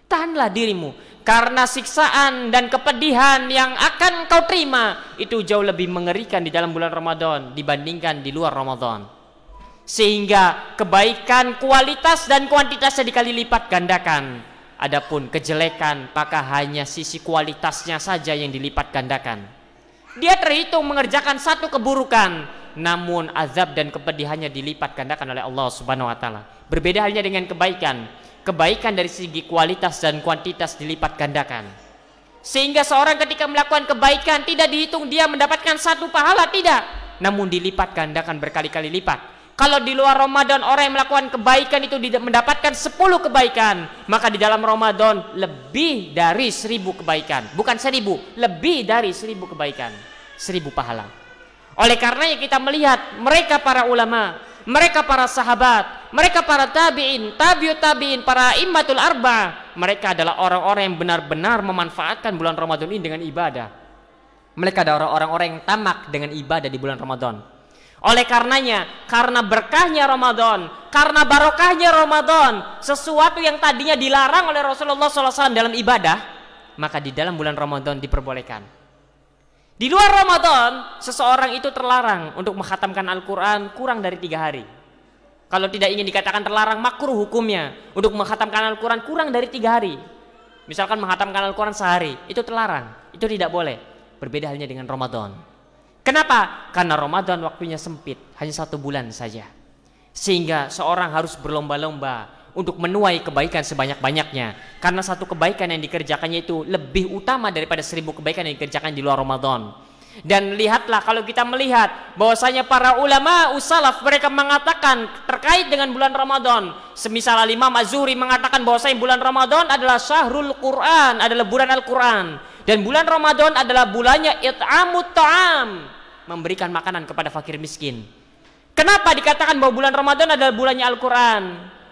Tahanlah dirimu, karena siksaan dan kepedihan yang akan kau terima itu jauh lebih mengerikan di dalam bulan Ramadan dibandingkan di luar Ramadan. Sehingga kebaikan kualitas dan kuantitasnya dikali lipat gandakan. Adapun kejelekan maka hanya sisi kualitasnya saja yang dilipat gandakan. Dia terhitung mengerjakan satu keburukan, namun azab dan kepedihannya dilipat gandakan oleh Allah Subhanahu wa taala. Berbeda halnya dengan kebaikan. Kebaikan dari segi kualitas dan kuantitas dilipat gandakan. Sehingga seorang ketika melakukan kebaikan tidak dihitung dia mendapatkan satu pahala, tidak, namun dilipat gandakan berkali-kali lipat. Kalau di luar Ramadan orang yang melakukan kebaikan itu mendapatkan 10 kebaikan, maka di dalam Ramadan lebih dari 1000 kebaikan. Bukan 1000, lebih dari 1000 kebaikan, 1000 pahala. Oleh karenanya kita melihat mereka para ulama, mereka para sahabat, mereka para tabi'in, tabi'ut tabi'in, para immatul arba, mereka adalah orang-orang yang benar-benar memanfaatkan bulan Ramadan ini dengan ibadah. Mereka adalah orang-orang yang tamak dengan ibadah di bulan Ramadan. Oleh karenanya, karena berkahnya Ramadan, karena barokahnya Ramadan, sesuatu yang tadinya dilarang oleh Rasulullah SAW dalam ibadah, maka di dalam bulan Ramadan diperbolehkan. Di luar Ramadan, seseorang itu terlarang untuk mengkhatamkan Al-Quran kurang dari 3 hari. Kalau tidak ingin dikatakan terlarang, makruh hukumnya untuk mengkhatamkan Al-Quran kurang dari 3 hari. Misalkan mengkhatamkan Al-Quran sehari, itu terlarang, itu tidak boleh. Berbeda halnya dengan Ramadan. Kenapa? Karena Ramadan waktunya sempit, hanya 1 bulan saja. Sehingga seorang harus berlomba-lomba untuk menuai kebaikan sebanyak-banyaknya. Karena satu kebaikan yang dikerjakannya itu lebih utama daripada 1000 kebaikan yang dikerjakan di luar Ramadan. Dan lihatlah, kalau kita melihat bahwasanya para ulama usalaf mereka mengatakan terkait dengan bulan Ramadan, semisal Imam Az-Zuhri mengatakan bahwasanya bulan Ramadan adalah syahrul Quran, adalah bulan Al-Quran. Dan bulan Ramadan adalah bulannya it'amut ta'am, memberikan makanan kepada fakir miskin. Kenapa dikatakan bahwa bulan Ramadan adalah bulannya Al-Quran?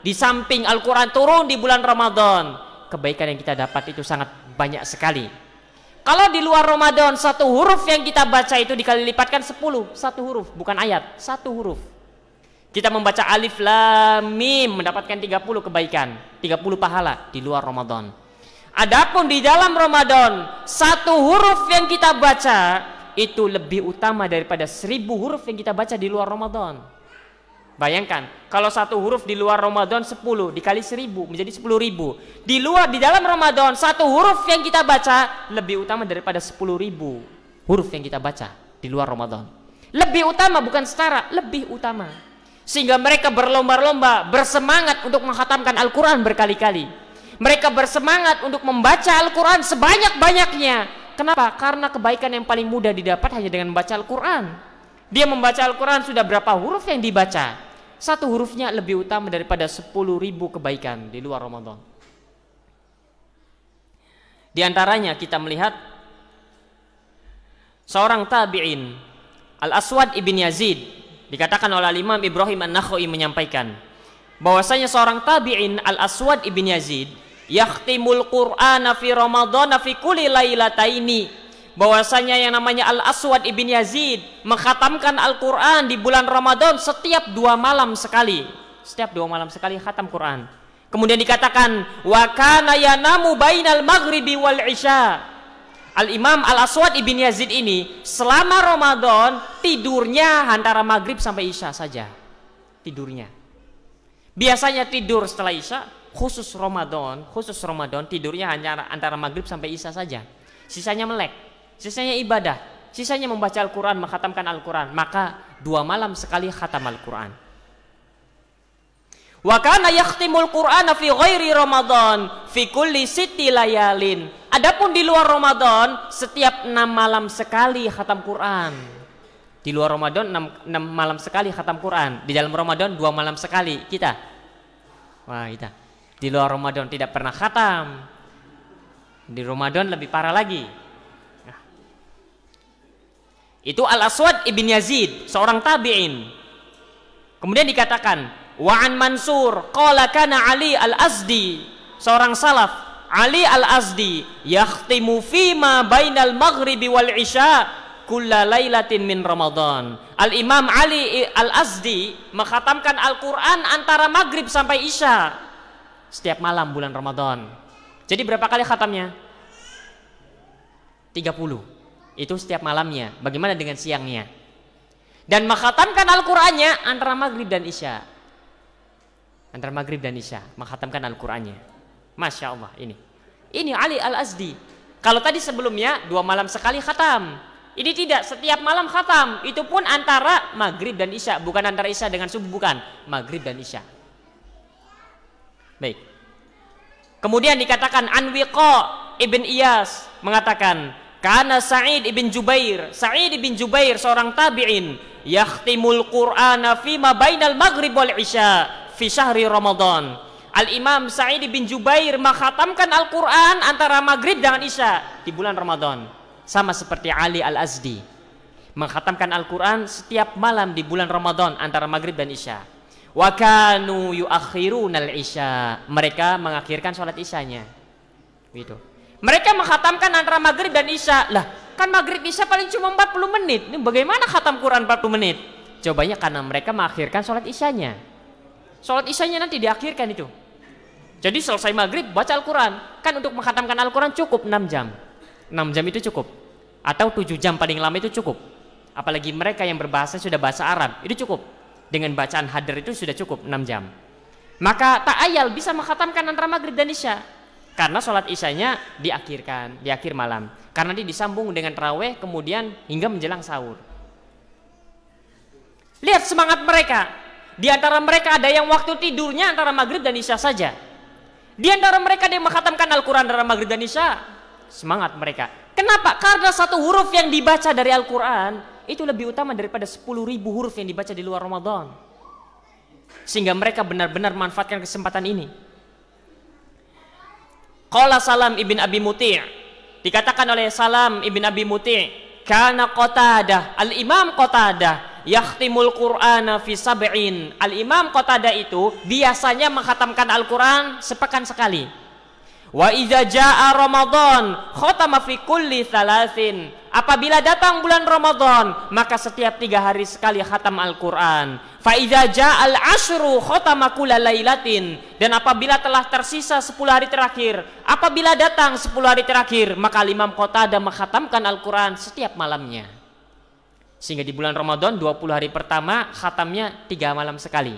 Di samping Al-Quran turun di bulan Ramadan, kebaikan yang kita dapat itu sangat banyak sekali. Kalau di luar Ramadan, 1 huruf yang kita baca itu dikali lipatkan 10. 1 huruf, bukan ayat, 1 huruf. Kita membaca alif lam mim mendapatkan 30 kebaikan, 30 pahala di luar Ramadan. Adapun di dalam Ramadan, 1 huruf yang kita baca itu lebih utama daripada 1000 huruf yang kita baca di luar Ramadan. Bayangkan, kalau 1 huruf di luar Ramadan 10 dikali 1000 menjadi 10.000. Di dalam Ramadan 1 huruf yang kita baca lebih utama daripada 10.000 huruf yang kita baca di luar Ramadan. Lebih utama, bukan setara, lebih utama. Sehingga mereka berlomba-lomba, bersemangat untuk mengkhatamkan Al-Quran berkali-kali. Mereka bersemangat untuk membaca Al-Quran sebanyak-banyaknya. Kenapa? Karena kebaikan yang paling mudah didapat hanya dengan membaca Al-Quran. Dia membaca Al-Quran sudah berapa huruf yang dibaca? 1 hurufnya lebih utama daripada 10.000 kebaikan di luar Ramadan. Di antaranya kita melihat seorang tabi'in, Al-Aswad ibn Yazid, dikatakan oleh Imam Ibrahim An-Nakhai menyampaikan bahwasanya seorang tabi'in Al-Aswad ibn Yazid yakhtimul Qur'ana fi Ramadan fi kulli lailataini, bahwasanya yang namanya Al-Aswad ibn Yazid mengkhatamkan Al-Quran di bulan Ramadan setiap 2 malam sekali. Setiap 2 malam sekali khatam Quran. Kemudian dikatakan wa kana yanamu bainal maghribi wal isya. Al-Imam Al-Aswad ibn Yazid ini selama Ramadan tidurnya antara maghrib sampai isya saja. Tidurnya. Biasanya tidur setelah isya, khusus Ramadan tidurnya hanya antara maghrib sampai isya saja. Sisanya melek, sisanya ibadah, sisanya membaca Al-Quran, mengkhatamkan Al-Quran. Maka 2 malam sekali khatam Al-Quran. Wa kana yakhtimul Qur'ana fi ghairi Ramadan fi kulli 6 layalin. Adapun di luar Ramadan setiap 6 malam sekali khatam Quran. Di luar Ramadan 6 malam sekali khatam Quran. Di dalam Ramadan 2 malam sekali kita. Wah, kita. Di luar Ramadan tidak pernah khatam. Di Ramadan lebih parah lagi. Nah. Itu Al-Aswad ibn Yazid, seorang tabi'in. Kemudian dikatakan, wa'an Mansur qala kana Ali Al-Azdi, seorang salaf, Ali Al-Azdi yakhtimu fima bainal maghribi wal isya kulla lailatin min Ramadan. Al-Imam Ali Al-Azdi mengkhatamkan Al-Quran antara maghrib sampai isya setiap malam bulan Ramadan. Jadi berapa kali khatamnya? 30. Itu setiap malamnya. Bagaimana dengan siangnya? Dan mengkhatamkan Al-Qurannya antara maghrib dan isya. Antara maghrib dan isya mengkhatamkan Al-Qurannya. Masya Allah ini. Ini Ali Al-Azdi. Kalau tadi sebelumnya 2 malam sekali khatam. Ini tidak, setiap malam khatam. Itu pun antara maghrib dan isya. Bukan antara isya dengan subuh, bukan. Maghrib dan isya. Baik. Kemudian dikatakan Anwiqa ibn Iyas mengatakan, karena Sa'id ibn Jubair seorang tabi'in yakhtimul Qur'ana fima bainal maghrib wal isya fi syahri Ramadan. Al-Imam Sa'id ibn Jubair mengkhatamkan Al-Quran antara maghrib dengan isya di bulan Ramadan. Sama seperti Ali Al-Azdi mengkhatamkan Al-Quran setiap malam di bulan Ramadan antara maghrib dan isya. Wa kanu yuakhirunal isya, mereka mengakhirkan sholat isyanya. Gitu. Mereka mengkhatamkan antara maghrib dan isya. Lah, Kan maghrib isya paling cuma 40 menit. Ini bagaimana khatam Quran 40 menit? Jawabannya karena mereka mengakhirkan sholat isyanya. Sholat isyanya nanti diakhirkan itu. Jadi selesai maghrib baca Al-Quran. Kan untuk menghatamkan Al-Quran cukup 6 jam. 6 jam itu cukup. Atau 7 jam paling lama itu cukup. Apalagi mereka yang berbahasa sudah bahasa Arab, itu cukup. Dengan bacaan hadar itu sudah cukup 6 jam. Maka ta'ayal bisa menghatamkan antara maghrib dan isya. Karena sholat isyanya diakhirkan, di akhir malam. Karena dia disambung dengan tarawih kemudian hingga menjelang sahur. Lihat semangat mereka. Di antara mereka ada yang waktu tidurnya antara maghrib dan isya saja. Di antara mereka ada yang menghatamkan Al-Quran antara maghrib dan isya. Semangat mereka. Kenapa? Karena satu huruf yang dibaca dari Al-Quran itu lebih utama daripada 10.000 huruf yang dibaca di luar Ramadan. Sehingga mereka benar-benar manfaatkan kesempatan ini. Qala Salam ibn Abi Muti', dikatakan oleh Salam ibn Abi Muti', kana Qatadah, al-Imam Qatadah yakhtimul Qur'ana fi sab'in. Al-Imam Qatadah itu biasanya menghatamkan Al-Quran sepekan sekali. Wa idza jaa Ramadan khatama fi kulli thalathin. Apabila datang bulan Ramadan, maka setiap 3 hari sekali khatam Al-Quran. Fa idza jaa al-ashru khatama kulla lailatin. Dan apabila telah tersisa 10 hari terakhir, apabila datang 10 hari terakhir, maka Imam Qatadah menghatamkan Al-Quran setiap malamnya. Sehingga di bulan Ramadan 20 hari pertama khatamnya 3 malam sekali.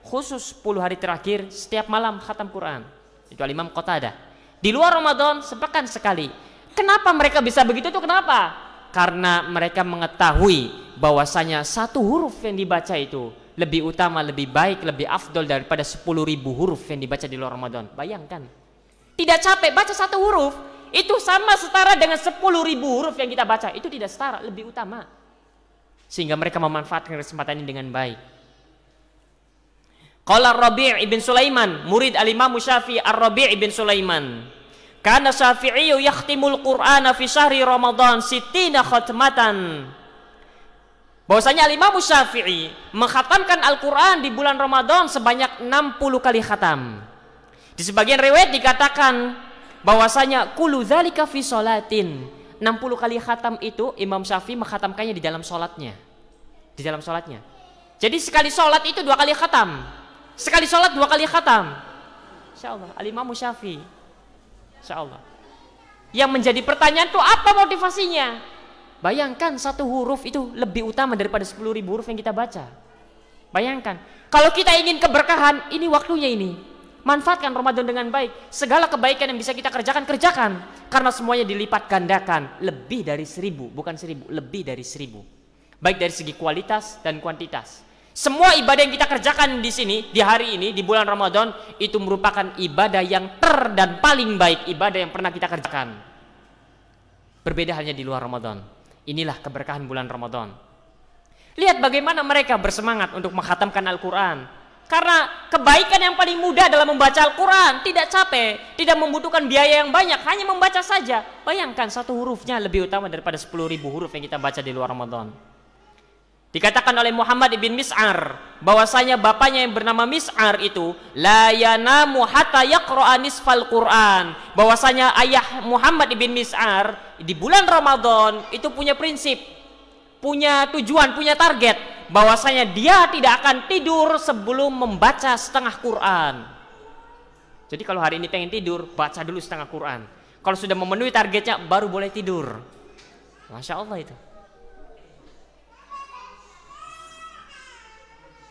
Khusus 10 hari terakhir setiap malam khatam Quran. Itu Imam Qatadah. Di luar Ramadan sepekan sekali. Kenapa mereka bisa begitu tuh? Kenapa? Karena mereka mengetahui bahwasanya satu huruf yang dibaca itu lebih utama, lebih baik, lebih afdol daripada 10.000 huruf yang dibaca di luar Ramadan. Bayangkan. Tidak capek baca satu huruf, itu sama setara dengan 10.000 huruf yang kita baca. Itu tidak setara, lebih utama. Sehingga mereka memanfaatkan kesempatan ini dengan baik. Qala Rabi' ibn Sulaiman, murid al-Imam Syafi'i, Ar-Rabi' ibn Sulaiman. Kana Syafi'i yakhtimul Qur'ana fi syahri Ramadan 60 khatmatan. Bahwasanya al-Imam Syafi'i menghatamkan Al-Quran di bulan Ramadan sebanyak 60 kali khatam. Di sebagian riwayat dikatakan bahwasanya kullu dzalika fi sholatin. 60 kali khatam itu Imam Syafi'i menghatamkannya di dalam sholatnya. Di dalam sholatnya. Jadi sekali sholat itu 2 kali khatam. Sekali sholat 2 kali khatam. Insyaallah al-Imam Syafi'i. Insyaallah. Yang menjadi pertanyaan itu apa motivasinya? Bayangkan satu huruf itu lebih utama daripada 10.000 huruf yang kita baca. Bayangkan. Kalau kita ingin keberkahan, ini waktunya ini. Manfaatkan Ramadan dengan baik. Segala kebaikan yang bisa kita kerjakan, kerjakan. Karena semuanya dilipat gandakan. Lebih dari 1.000, bukan 1.000, lebih dari 1.000. Baik dari segi kualitas dan kuantitas. Semua ibadah yang kita kerjakan di sini, di hari ini, di bulan Ramadan, itu merupakan ibadah yang dan paling baik, ibadah yang pernah kita kerjakan. Berbeda halnya di luar Ramadan. Inilah keberkahan bulan Ramadan. Lihat bagaimana mereka bersemangat untuk menghatamkan Al-Quran. Karena kebaikan yang paling mudah dalam membaca Al-Quran, tidak capek, tidak membutuhkan biaya yang banyak, hanya membaca saja. Bayangkan satu hurufnya lebih utama daripada 10.000 huruf yang kita baca di luar Ramadan. Dikatakan oleh Muhammad ibn Mis'ar bahwasanya bapaknya yang bernama Mis'ar itu la yanamu hatta yaqra'a nisfal Qur'an. Bahwasanya ayah Muhammad ibn Mis'ar di bulan Ramadan itu punya prinsip, punya tujuan, punya target bahwasanya dia tidak akan tidur sebelum membaca setengah Quran. Jadi kalau hari ini pengen tidur, baca dulu setengah Quran. Kalau sudah memenuhi targetnya baru boleh tidur. Masya Allah itu.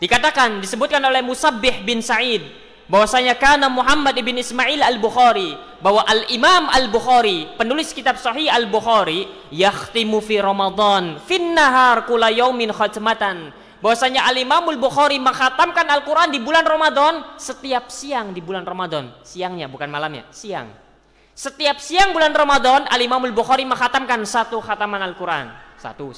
Dikatakan, disebutkan oleh Musabbih bin Sa'id bahwasanya kana Muhammad ibn Ismail al-Bukhari, bahwa al-Imam al-Bukhari, penulis kitab Sahih al-Bukhari, yakhtimu fi Ramadan fin nahar kula yaumin khatmatan. Bahwasanya al-Imam al-Bukhari menghatamkan Al-Qur'an di bulan Ramadan setiap siang di bulan Ramadan. Siangnya bukan malamnya, siang. Setiap siang bulan Ramadan al-Imam al-Bukhari menghatamkan satu khataman Al-Qur'an. Satu.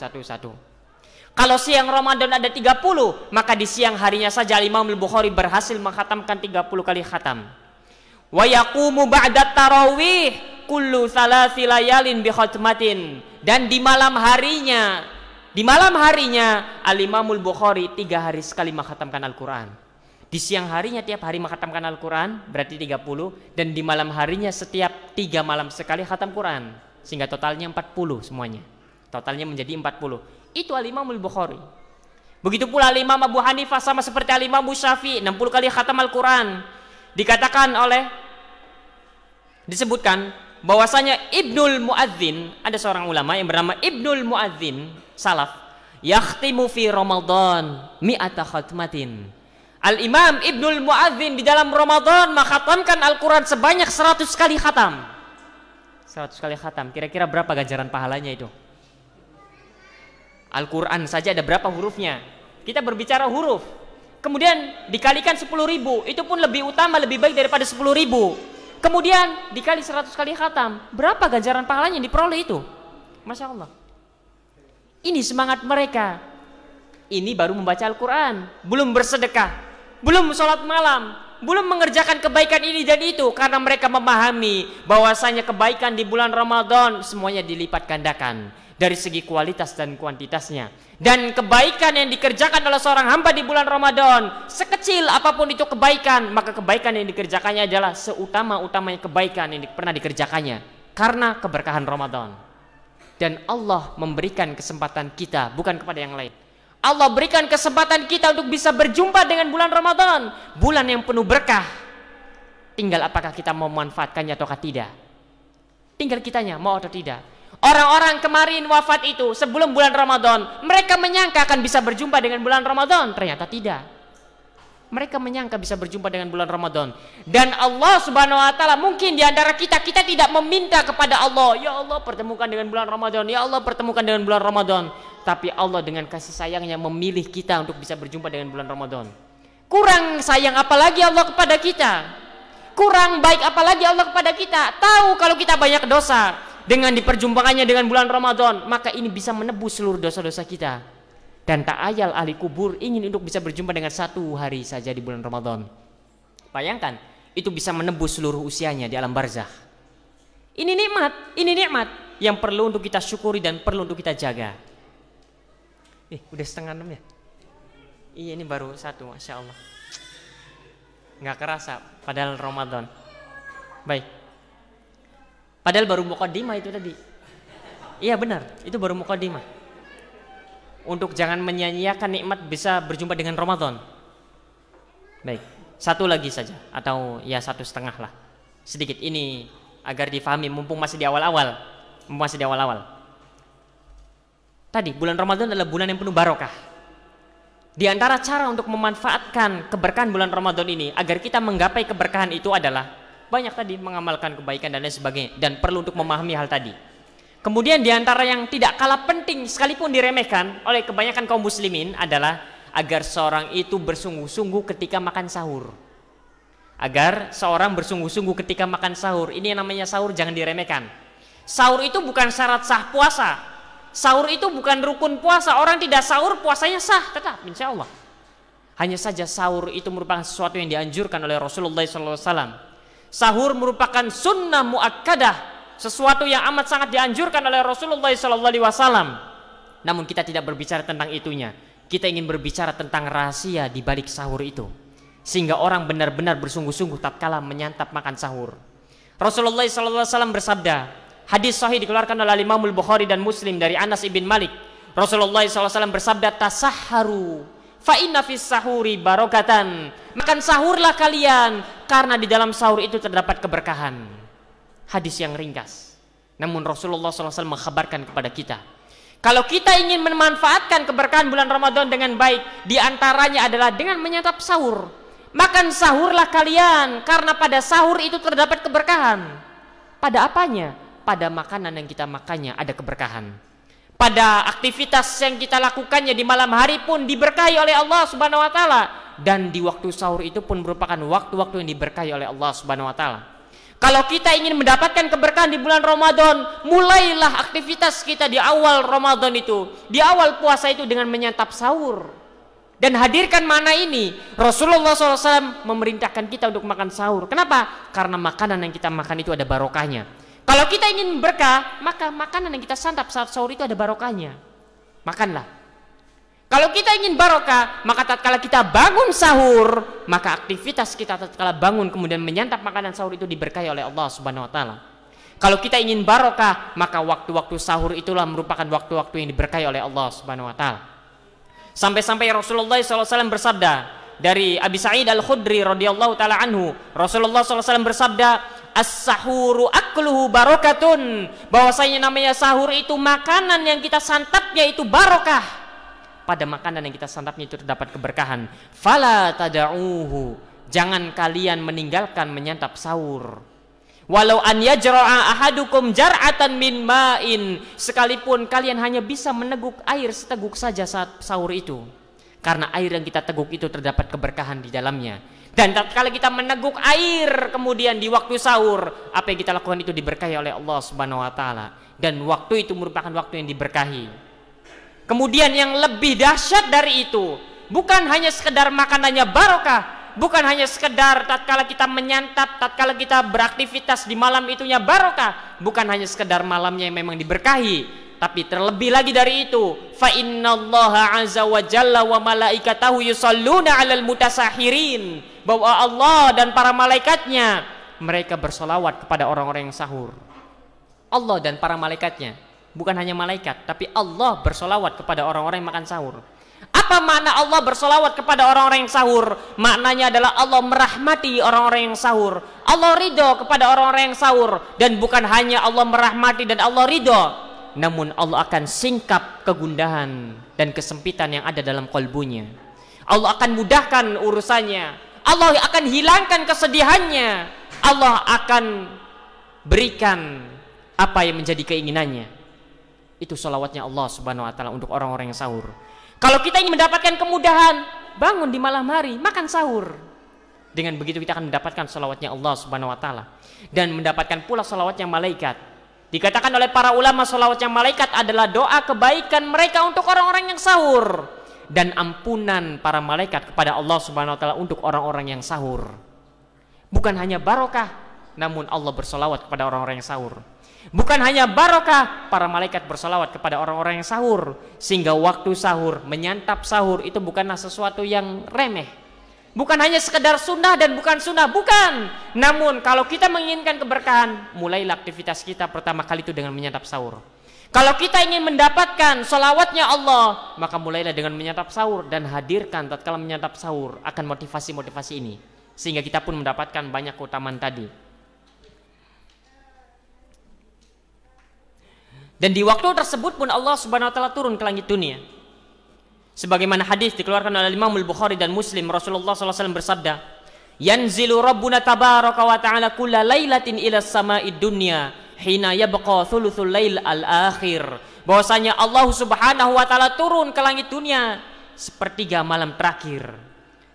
Kalau siang Ramadan ada 30, maka di siang harinya saja Imam Al-Bukhari berhasil menghatamkan 30 kali khatam. Wa yaqumu ba'da tarawih kullu thalathi layalin bi khatmatin. Dan di malam harinya Al-Imam Al-Bukhari 3 hari sekali menghatamkan Al-Quran. Di siang harinya tiap hari menghatamkan Al-Quran, berarti 30. Dan di malam harinya setiap 3 malam sekali khatam Quran. sehingga totalnya 40 semuanya. Totalnya menjadi 40. Itu Al-Imam Al-Bukhari. Begitu pula Al-Imam Abu Hanifah sama seperti Al-Imam Syafi'i, 60 kali khatam Al-Quran. Disebutkan bahwasanya Ibnul Muadzin, ada seorang ulama yang bernama Ibnul Muadzin salaf, yakhtimu fi Ramadan mi'ata khatmatin. Al-Imam Ibnul Muadzin di dalam Ramadan mengkhatamkan Al-Quran sebanyak 100 kali khatam. 100 kali khatam, kira-kira berapa ganjaran pahalanya itu? Al-Quran saja ada berapa hurufnya? Kita berbicara huruf. Kemudian dikalikan 10.000, itu pun lebih utama, lebih baik daripada 10.000. Kemudian dikali 100 kali khatam, berapa ganjaran pahalanya yang diperoleh itu? Masya Allah. Ini semangat mereka. Ini baru membaca Al-Quran, belum bersedekah, belum sholat malam, belum mengerjakan kebaikan ini dan itu, karena mereka memahami bahwasanya kebaikan di bulan Ramadan semuanya dilipat gandakan dari segi kualitas dan kuantitasnya. Dan kebaikan yang dikerjakan oleh seorang hamba di bulan Ramadan, sekecil apapun itu kebaikan, maka kebaikan yang dikerjakannya adalah seutama-utamanya kebaikan yang pernah dikerjakannya, karena keberkahan Ramadan. Dan Allah memberikan kesempatan kita, bukan kepada yang lain. Allah berikan kesempatan kita untuk bisa berjumpa dengan bulan Ramadan, bulan yang penuh berkah. Tinggal apakah kita mau memanfaatkannya ataukah tidak. Tinggal kitanya mau atau tidak. Orang-orang kemarin wafat itu sebelum bulan Ramadan, mereka menyangka akan bisa berjumpa dengan bulan Ramadan, ternyata tidak. Mereka menyangka bisa berjumpa dengan bulan Ramadan. Dan Allah Subhanahu wa taala, mungkin di antara kita tidak meminta kepada Allah, ya Allah pertemukan dengan bulan Ramadan, ya Allah pertemukan dengan bulan Ramadan. Tapi Allah dengan kasih sayangnya memilih kita untuk bisa berjumpa dengan bulan Ramadan. Kurang sayang apalagi Allah kepada kita? Kurang baik apalagi Allah kepada kita? Tahu kalau kita banyak dosa. Dengan diperjumpakannya dengan bulan Ramadan, maka ini bisa menebus seluruh dosa-dosa kita. Dan tak ayal ahli kubur ingin untuk bisa berjumpa dengan satu hari saja di bulan Ramadan. Bayangkan, itu bisa menebus seluruh usianya di alam barzakh. Ini nikmat yang perlu untuk kita syukuri dan perlu untuk kita jaga. Udah 5:30 ya? Iya, ini baru 1, Masya Allah. Nggak kerasa, padahal Ramadan. Baik. Padahal baru muqaddimah itu tadi. Iya benar, itu baru muqaddimah. Untuk jangan menyia-nyiakan nikmat bisa berjumpa dengan Ramadan. Baik, 1 lagi saja, atau ya 1,5 lah. Sedikit ini agar difahami mumpung masih di awal-awal. Tadi bulan Ramadan adalah bulan yang penuh barokah. Di antara cara untuk memanfaatkan keberkahan bulan Ramadan ini agar kita menggapai keberkahan itu adalah banyak tadi mengamalkan kebaikan dan lain sebagainya, dan perlu untuk memahami hal tadi. Kemudian diantara yang tidak kalah penting sekalipun diremehkan oleh kebanyakan kaum muslimin adalah agar seorang itu bersungguh-sungguh ketika makan sahur. Agar seorang bersungguh-sungguh ketika makan sahur. Ini yang namanya sahur jangan diremehkan. Sahur itu bukan syarat sah puasa. Sahur itu bukan rukun puasa. Orang tidak sahur puasanya sah tetap insya Allah. Hanya saja sahur itu merupakan sesuatu yang dianjurkan oleh Rasulullah SAW. Sahur merupakan sunnah muakkadah, sesuatu yang amat sangat dianjurkan oleh Rasulullah SAW. Namun kita tidak berbicara tentang itunya. Kita ingin berbicara tentang rahasia di balik sahur itu, sehingga orang benar-benar bersungguh-sungguh tatkala menyantap makan sahur. Rasulullah SAW bersabda, hadis sahih dikeluarkan oleh Imam Al-Bukhari dan Muslim dari Anas ibn Malik. Rasulullah SAW bersabda, tasahharu fa inna fis sahuri barokatan. Makan sahurlah kalian, karena di dalam sahur itu terdapat keberkahan. Hadis yang ringkas, namun Rasulullah SAW mengkhabarkan kepada kita, kalau kita ingin memanfaatkan keberkahan bulan Ramadan dengan baik, diantaranya adalah dengan menyantap sahur. Makan sahurlah kalian, karena pada sahur itu terdapat keberkahan. Pada apanya? Pada makanan yang kita makannya ada keberkahan. Pada aktivitas yang kita lakukannya di malam hari pun diberkahi oleh Allah Subhanahu wa taala. Dan di waktu sahur itu pun merupakan waktu-waktu yang diberkahi oleh Allah Subhanahu wa taala. Kalau kita ingin mendapatkan keberkahan di bulan Ramadan, mulailah aktivitas kita di awal Ramadan itu, di awal puasa itu dengan menyantap sahur. Dan hadirkan mana ini? Rasulullah SAW memerintahkan kita untuk makan sahur. Kenapa? Karena makanan yang kita makan itu ada barokahnya. Kalau kita ingin berkah, maka makanan yang kita santap saat sahur itu ada barokahnya. Makanlah. Kalau kita ingin barokah, maka tatkala kita bangun sahur, maka aktivitas kita tatkala bangun kemudian menyantap makanan sahur itu diberkahi oleh Allah Subhanahu wa taala. Kalau kita ingin barokah, maka waktu-waktu sahur itulah merupakan waktu-waktu yang diberkahi oleh Allah Subhanahu wa taala. Sampai-sampai Rasulullah SAW bersabda dari Abi Sa'id Al-Khudri radhiyallahu taala anhu, Rasulullah SAW bersabda, "As-sahuru akluhu barokatun." Bahwasanya namanya sahur itu makanan yang kita santapnya itu barokah. Pada makanan yang kita santapnya itu terdapat keberkahan. Fala tada'uhu. Jangan kalian meninggalkan menyantap sahur. Walau an yajra'a ahadukum jar'atan min ma'in, sekalipun kalian hanya bisa meneguk air seteguk saja saat sahur itu, karena air yang kita teguk itu terdapat keberkahan di dalamnya. Dan tatkala kita meneguk air kemudian di waktu sahur, apa yang kita lakukan itu diberkahi oleh Allah Subhanahu wa taala, dan waktu itu merupakan waktu yang diberkahi. Kemudian yang lebih dahsyat dari itu, bukan hanya sekedar makanannya barokah, bukan hanya sekedar tatkala kita menyantap, tatkala kita beraktivitas di malam itunya barokah, bukan hanya sekedar malamnya yang memang diberkahi, tapi terlebih lagi dari itu, fa innallaha azza wa jalla wa malaikatahu yusalluna 'alal mutasahirin, bahwa Allah dan para malaikatnya mereka bersolawat kepada orang-orang yang sahur. Allah dan para malaikatnya, bukan hanya malaikat, tapi Allah bersolawat kepada orang-orang yang makan sahur. Apa makna Allah bersolawat kepada orang-orang yang sahur? Maknanya adalah Allah merahmati orang-orang yang sahur, Allah ridho kepada orang-orang yang sahur. Dan bukan hanya Allah merahmati dan Allah ridho, namun Allah akan singkap kegundahan dan kesempitan yang ada dalam kalbunya. Allah akan mudahkan urusannya, Allah akan hilangkan kesedihannya, Allah akan berikan apa yang menjadi keinginannya. Itu sholawatnya Allah Subhanahu wa taala untuk orang-orang yang sahur. Kalau kita ingin mendapatkan kemudahan, bangun di malam hari, makan sahur. Dengan begitu kita akan mendapatkan sholawatnya Allah Subhanahu wa taala, dan mendapatkan pula sholawatnya malaikat. Dikatakan oleh para ulama, sholawatnya malaikat adalah doa kebaikan mereka untuk orang-orang yang sahur, dan ampunan para malaikat kepada Allah Subhanahu wa taala untuk orang-orang yang sahur. Bukan hanya barokah, namun Allah bersolawat kepada orang-orang yang sahur. Bukan hanya barokah, para malaikat bersolawat kepada orang-orang yang sahur, sehingga waktu sahur, menyantap sahur itu bukanlah sesuatu yang remeh, bukan hanya sekedar sunnah dan bukan sunnah, bukan. Namun kalau kita menginginkan keberkahan, mulailah aktivitas kita pertama kali itu dengan menyantap sahur. Kalau kita ingin mendapatkan sholawatnya Allah, maka mulailah dengan menyantap sahur, dan hadirkan tatkala menyantap sahur akan motivasi-motivasi ini, sehingga kita pun mendapatkan banyak keutamaan tadi. Dan di waktu tersebut pun Allah Subhanahu wa taala turun ke langit dunia. Sebagaimana hadis dikeluarkan oleh Imam Al-Bukhari dan Muslim, Rasulullah SAW bersabda, "Yanzilu Rabbuna tabaraka wa ta'ala kulla lailatin ila sama'id dunya hina yabqa thuluthul lail al-akhir." Bahwasanya Allah Subhanahu wa taala turun ke langit dunia sepertiga malam terakhir.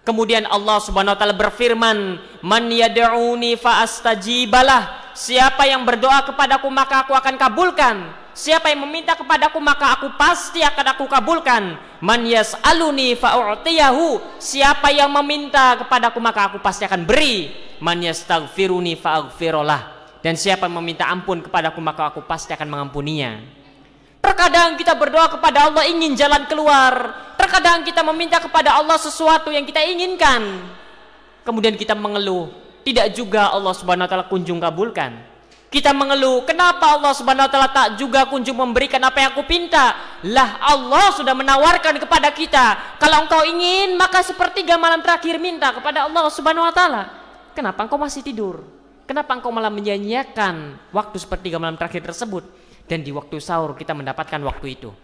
Kemudian Allah Subhanahu wa taala berfirman, "Man yad'uni fa astajibalah." Siapa yang berdoa kepadaku maka aku akan kabulkan. Siapa yang meminta kepadaku maka aku pasti akan aku kabulkan. Man yas'aluni fa'u'tiyahu. Siapa yang meminta kepadaku maka aku pasti akan beri. Man yastaghfiruni fa'aghfirullah. Dan siapa yang meminta ampun kepadaku maka aku pasti akan mengampuninya. Terkadang kita berdoa kepada Allah ingin jalan keluar. Terkadang kita meminta kepada Allah sesuatu yang kita inginkan. Kemudian kita mengeluh, tidak juga Allah Subhanahu wa taala kunjung kabulkan. Kita mengeluh, kenapa Allah Subhanahu wa taala tak juga kunjung memberikan apa yang aku pinta? Lah Allah sudah menawarkan kepada kita, kalau engkau ingin maka sepertiga malam terakhir minta kepada Allah Subhanahu wa taala. Kenapa engkau masih tidur? Kenapa engkau malah menyanyiakan waktu sepertiga malam terakhir tersebut? Dan di waktu sahur kita mendapatkan waktu itu.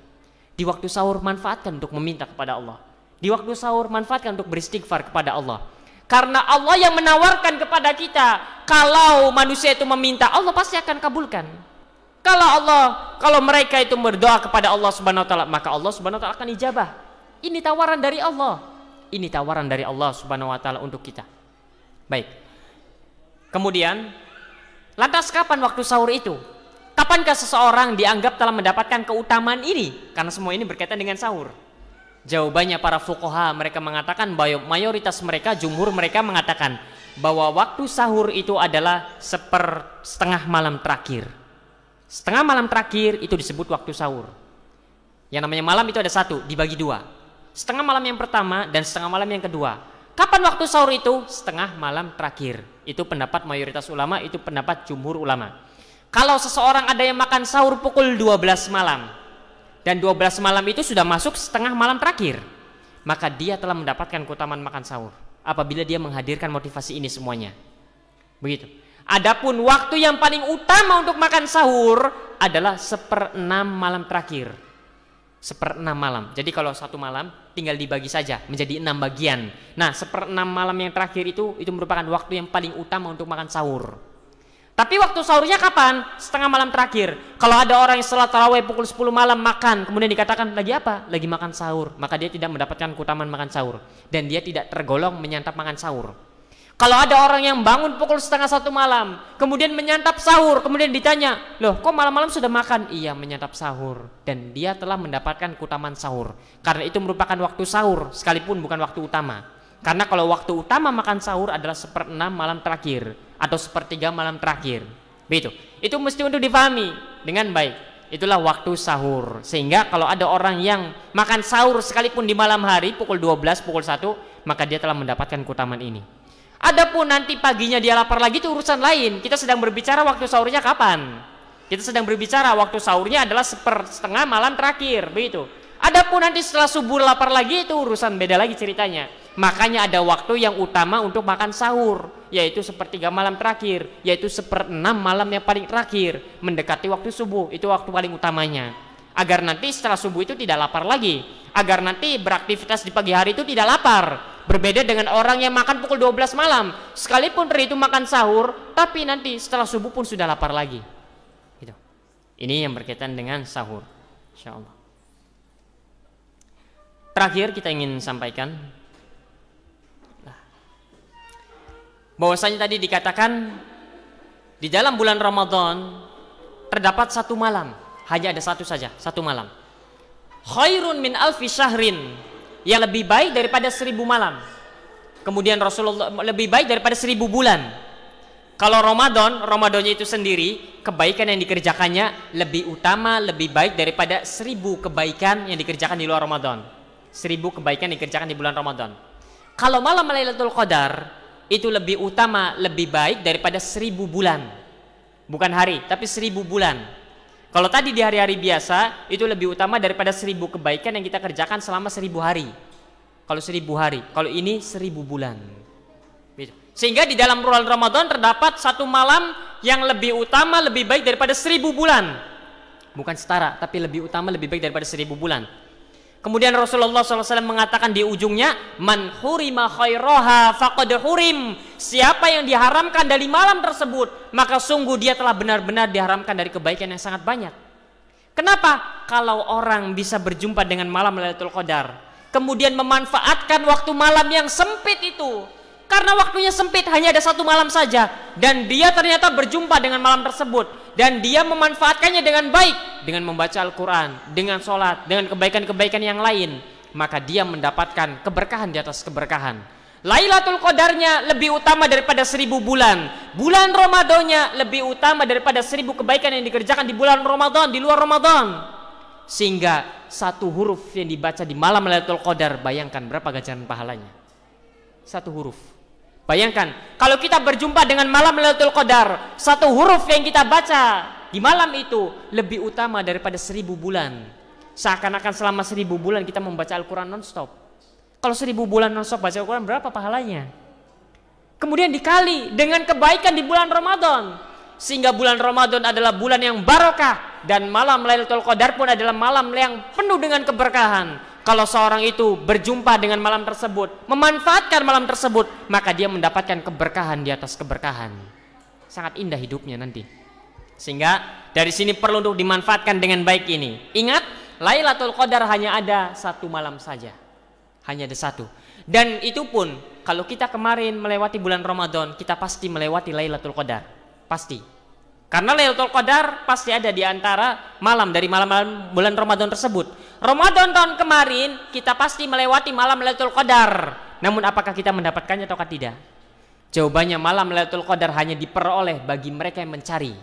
Di waktu sahur manfaatkan untuk meminta kepada Allah. Di waktu sahur manfaatkan untuk beristighfar kepada Allah. Karena Allah yang menawarkan kepada kita, kalau manusia itu meminta, Allah pasti akan kabulkan. Kalau mereka itu berdoa kepada Allah Subhanahu wa taala, maka Allah Subhanahu wa taala akan ijabah. Ini tawaran dari Allah. Ini tawaran dari Allah Subhanahu wa taala untuk kita. Baik. Kemudian, lantas kapan waktu sahur itu? Kapankah seseorang dianggap telah mendapatkan keutamaan ini? Karena semua ini berkaitan dengan sahur. Jawabannya para fuqaha, mereka mengatakan bahwa mayoritas mereka, jumhur mereka mengatakan bahwa waktu sahur itu adalah setengah malam terakhir. Setengah malam terakhir itu disebut waktu sahur. Yang namanya malam itu ada satu, dibagi dua. Setengah malam yang pertama dan setengah malam yang kedua. Kapan waktu sahur itu? Setengah malam terakhir. Itu pendapat mayoritas ulama, itu pendapat jumhur ulama. Kalau seseorang ada yang makan sahur pukul 12 malam, dan 12 malam itu sudah masuk setengah malam terakhir, maka dia telah mendapatkan keutamaan makan sahur apabila dia menghadirkan motivasi ini semuanya. Begitu. Adapun waktu yang paling utama untuk makan sahur adalah 1/6 malam terakhir. 1/6 malam. Jadi kalau satu malam tinggal dibagi saja menjadi 6 bagian. Nah, 1/6 malam yang terakhir itu merupakan waktu yang paling utama untuk makan sahur. Tapi waktu sahurnya kapan? Setengah malam terakhir. Kalau ada orang yang setelah tarawih pukul 10 malam makan, kemudian dikatakan lagi apa? Lagi makan sahur, maka dia tidak mendapatkan keutamaan makan sahur, dan dia tidak tergolong menyantap makan sahur. Kalau ada orang yang bangun pukul 12:30 malam, kemudian menyantap sahur, kemudian ditanya, loh kok malam-malam sudah makan? Iya, menyantap sahur, dan dia telah mendapatkan keutamaan sahur, karena itu merupakan waktu sahur sekalipun bukan waktu utama. Karena kalau waktu utama makan sahur adalah 1/6 malam terakhir atau 1/3 malam terakhir. Begitu. Itu mesti untuk dipahami dengan baik. Itulah waktu sahur. Sehingga kalau ada orang yang makan sahur sekalipun di malam hari pukul 12, pukul 1, maka dia telah mendapatkan keutamaan ini. Adapun nanti paginya dia lapar lagi itu urusan lain. Kita sedang berbicara waktu sahurnya kapan? Kita sedang berbicara waktu sahurnya adalah 1/2 malam terakhir, begitu. Adapun nanti setelah subuh lapar lagi itu urusan beda lagi ceritanya. Makanya ada waktu yang utama untuk makan sahur, yaitu 1/3 malam terakhir, yaitu 1/6 malam yang paling terakhir, mendekati waktu subuh, itu waktu paling utamanya. Agar nanti setelah subuh itu tidak lapar lagi, agar nanti beraktivitas di pagi hari itu tidak lapar. Berbeda dengan orang yang makan pukul 12 malam, sekalipun hari itu makan sahur, tapi nanti setelah subuh pun sudah lapar lagi. Gitu. Ini yang berkaitan dengan sahur, insyaallah. Terakhir kita ingin sampaikan bahwasanya tadi dikatakan di dalam bulan Ramadan terdapat satu malam, hanya ada satu saja, satu malam. Khairun min alfi syahrin, yang lebih baik daripada 1000 malam. Kemudian Rasulullah lebih baik daripada 1000 bulan. Kalau Ramadannya itu sendiri, kebaikan yang dikerjakannya lebih utama, lebih baik daripada 1000 kebaikan yang dikerjakan di luar Ramadan. 1000 kebaikan dikerjakan di bulan Ramadan. Kalau malam Lailatul Qadar itu lebih utama, lebih baik daripada 1000 bulan. Bukan hari, tapi 1000 bulan. Kalau tadi di hari-hari biasa itu lebih utama daripada 1000 kebaikan yang kita kerjakan selama 1000 hari. Kalau 1000 hari, kalau ini 1000 bulan. Sehingga di dalam bulan Ramadan terdapat satu malam yang lebih utama, lebih baik daripada 1000 bulan. Bukan setara, tapi lebih utama, lebih baik daripada 1000 bulan. Kemudian Rasulullah SAW mengatakan di ujungnya, man hurima khairaha faqad hurim. Siapa yang diharamkan dari malam tersebut, maka sungguh dia telah benar-benar diharamkan dari kebaikan yang sangat banyak. Kenapa? Kalau orang bisa berjumpa dengan malam Lailatul Qadar, kemudian memanfaatkan waktu malam yang sempit itu, karena waktunya sempit, hanya ada satu malam saja, dan dia ternyata berjumpa dengan malam tersebut, dan dia memanfaatkannya dengan baik, dengan membaca Al-Quran, dengan sholat, dengan kebaikan-kebaikan yang lain, maka dia mendapatkan keberkahan di atas keberkahan. Lailatul Qadarnya lebih utama daripada 1000 bulan. Bulan Ramadannya lebih utama daripada 1000 kebaikan yang dikerjakan di bulan Ramadan, di luar Ramadan. Sehingga satu huruf yang dibaca di malam Lailatul Qadar, bayangkan berapa ganjaran pahalanya. Satu huruf. Bayangkan, kalau kita berjumpa dengan malam Lailatul Qadar, satu huruf yang kita baca di malam itu lebih utama daripada 1000 bulan. Seakan-akan selama 1000 bulan kita membaca Al-Quran non-stop. Kalau 1000 bulan non-stop baca Al-Quran, berapa pahalanya? Kemudian dikali dengan kebaikan di bulan Ramadan, sehingga bulan Ramadan adalah bulan yang barokah, dan malam Lailatul Qadar pun adalah malam yang penuh dengan keberkahan. Kalau seorang itu berjumpa dengan malam tersebut, memanfaatkan malam tersebut, maka dia mendapatkan keberkahan di atas keberkahan. Sangat indah hidupnya nanti. Sehingga dari sini perlu untuk dimanfaatkan dengan baik ini. Ingat, Lailatul Qadar hanya ada satu malam saja. Hanya ada satu. Dan itu pun kalau kita kemarin melewati bulan Ramadan, kita pasti melewati Lailatul Qadar. Pasti. Karena Lailatul Qadar pasti ada di antara malam dari malam-malam bulan Ramadan tersebut. Ramadan tahun kemarin kita pasti melewati malam Lailatul Qadar. Namun apakah kita mendapatkannya atau tidak? Jawabannya, malam Lailatul Qadar hanya diperoleh bagi mereka yang mencari.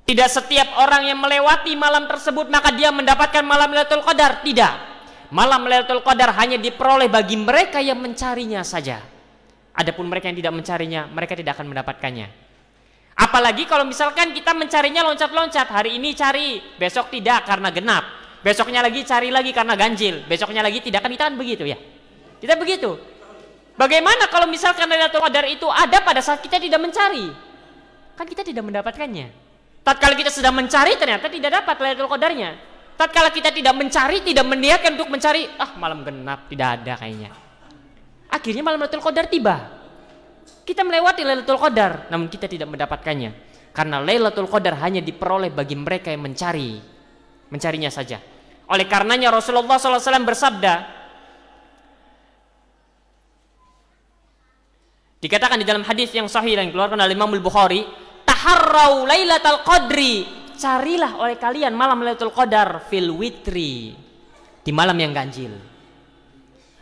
Tidak setiap orang yang melewati malam tersebut maka dia mendapatkan malam Lailatul Qadar. Tidak. Malam Lailatul Qadar hanya diperoleh bagi mereka yang mencarinya saja. Adapun mereka yang tidak mencarinya, mereka tidak akan mendapatkannya. Apalagi kalau misalkan kita mencarinya loncat-loncat, hari ini cari, besok tidak karena genap, besoknya lagi cari lagi karena ganjil, besoknya lagi tidak, kan kita kan begitu ya. Tidak begitu. Bagaimana kalau misalkan Lailatul Qadar itu ada pada saat kita tidak mencari? Kan kita tidak mendapatkannya. Tatkala kita sedang mencari ternyata tidak dapat Lailatul Qadarnya. Tatkala kita tidak mencari, tidak meniatkan untuk mencari, malam genap tidak ada kayaknya. Akhirnya malam Lailatul Qadar tiba. Kita melewati Lailatul Qadar, namun kita tidak mendapatkannya. Karena Lailatul Qadar hanya diperoleh bagi mereka yang mencarinya saja. Oleh karenanya Rasulullah SAW bersabda, dikatakan di dalam hadis yang sahih yang dikeluarkan oleh Imam Al-Bukhari, taharrau Lailatul Qadri, carilah oleh kalian malam Lailatul Qadar fil witri, di malam yang ganjil.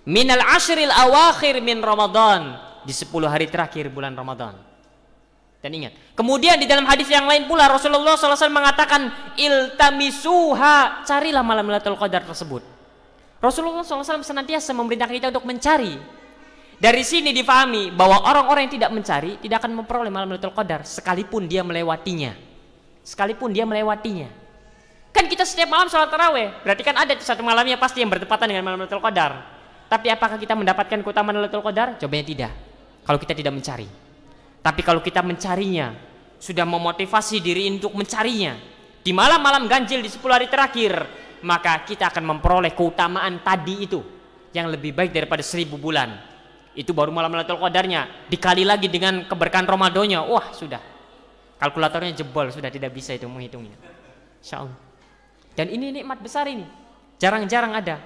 Minal ashril awakhir min Ramadan, di 10 hari terakhir bulan Ramadan. Dan ingat, kemudian di dalam hadis yang lain pula Rasulullah SAW mengatakan, iltamisuha, carilah malam Lailatul Qadar tersebut. Rasulullah SAW senantiasa memerintahkan kita untuk mencari. Dari sini difahami bahwa orang-orang yang tidak mencari tidak akan memperoleh malam Lailatul Qadar sekalipun dia melewatinya. Kan kita setiap malam sholat tarawih, berarti kan ada satu malamnya pasti yang bertepatan dengan malam Lailatul Qadar. Tapi apakah kita mendapatkan keutamaan Lailatul Qadar? Jawabannya tidak. Kalau kita tidak mencari. Tapi kalau kita mencarinya, sudah memotivasi diri untuk mencarinya di malam-malam ganjil di 10 hari terakhir, maka kita akan memperoleh keutamaan tadi itu yang lebih baik daripada 1000 bulan. Itu baru malam Lailatul Qadarnya, dikali lagi dengan keberkahan Ramadannya, wah sudah, kalkulatornya jebol, sudah tidak bisa itu menghitungnya. Insya Allah. Dan ini nikmat besar, ini jarang-jarang ada.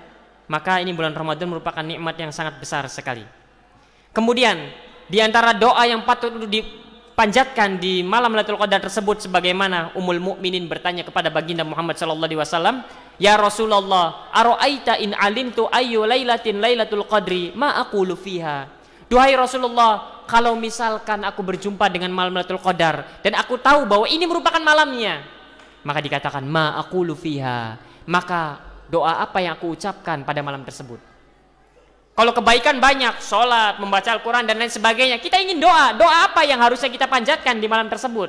Maka ini bulan Ramadan merupakan nikmat yang sangat besar sekali. Kemudian di antara doa yang patut dipanjatkan di malam Lailatul Qadar tersebut, sebagaimana Ummul Mukminin bertanya kepada baginda Muhammad sallallahu alaihi wasallam, "Ya Rasulullah, ara'aita in alimtu ayyu lailatin Lailatul Qadri ma aqulu fiha?" Duhai Rasulullah, kalau misalkan aku berjumpa dengan malam Lailatul Qadar dan aku tahu bahwa ini merupakan malamnya, maka dikatakan ma aqulu fiha, maka doa apa yang aku ucapkan pada malam tersebut? Kalau kebaikan banyak, sholat, membaca Al-Quran dan lain sebagainya, kita ingin doa apa yang harusnya kita panjatkan di malam tersebut?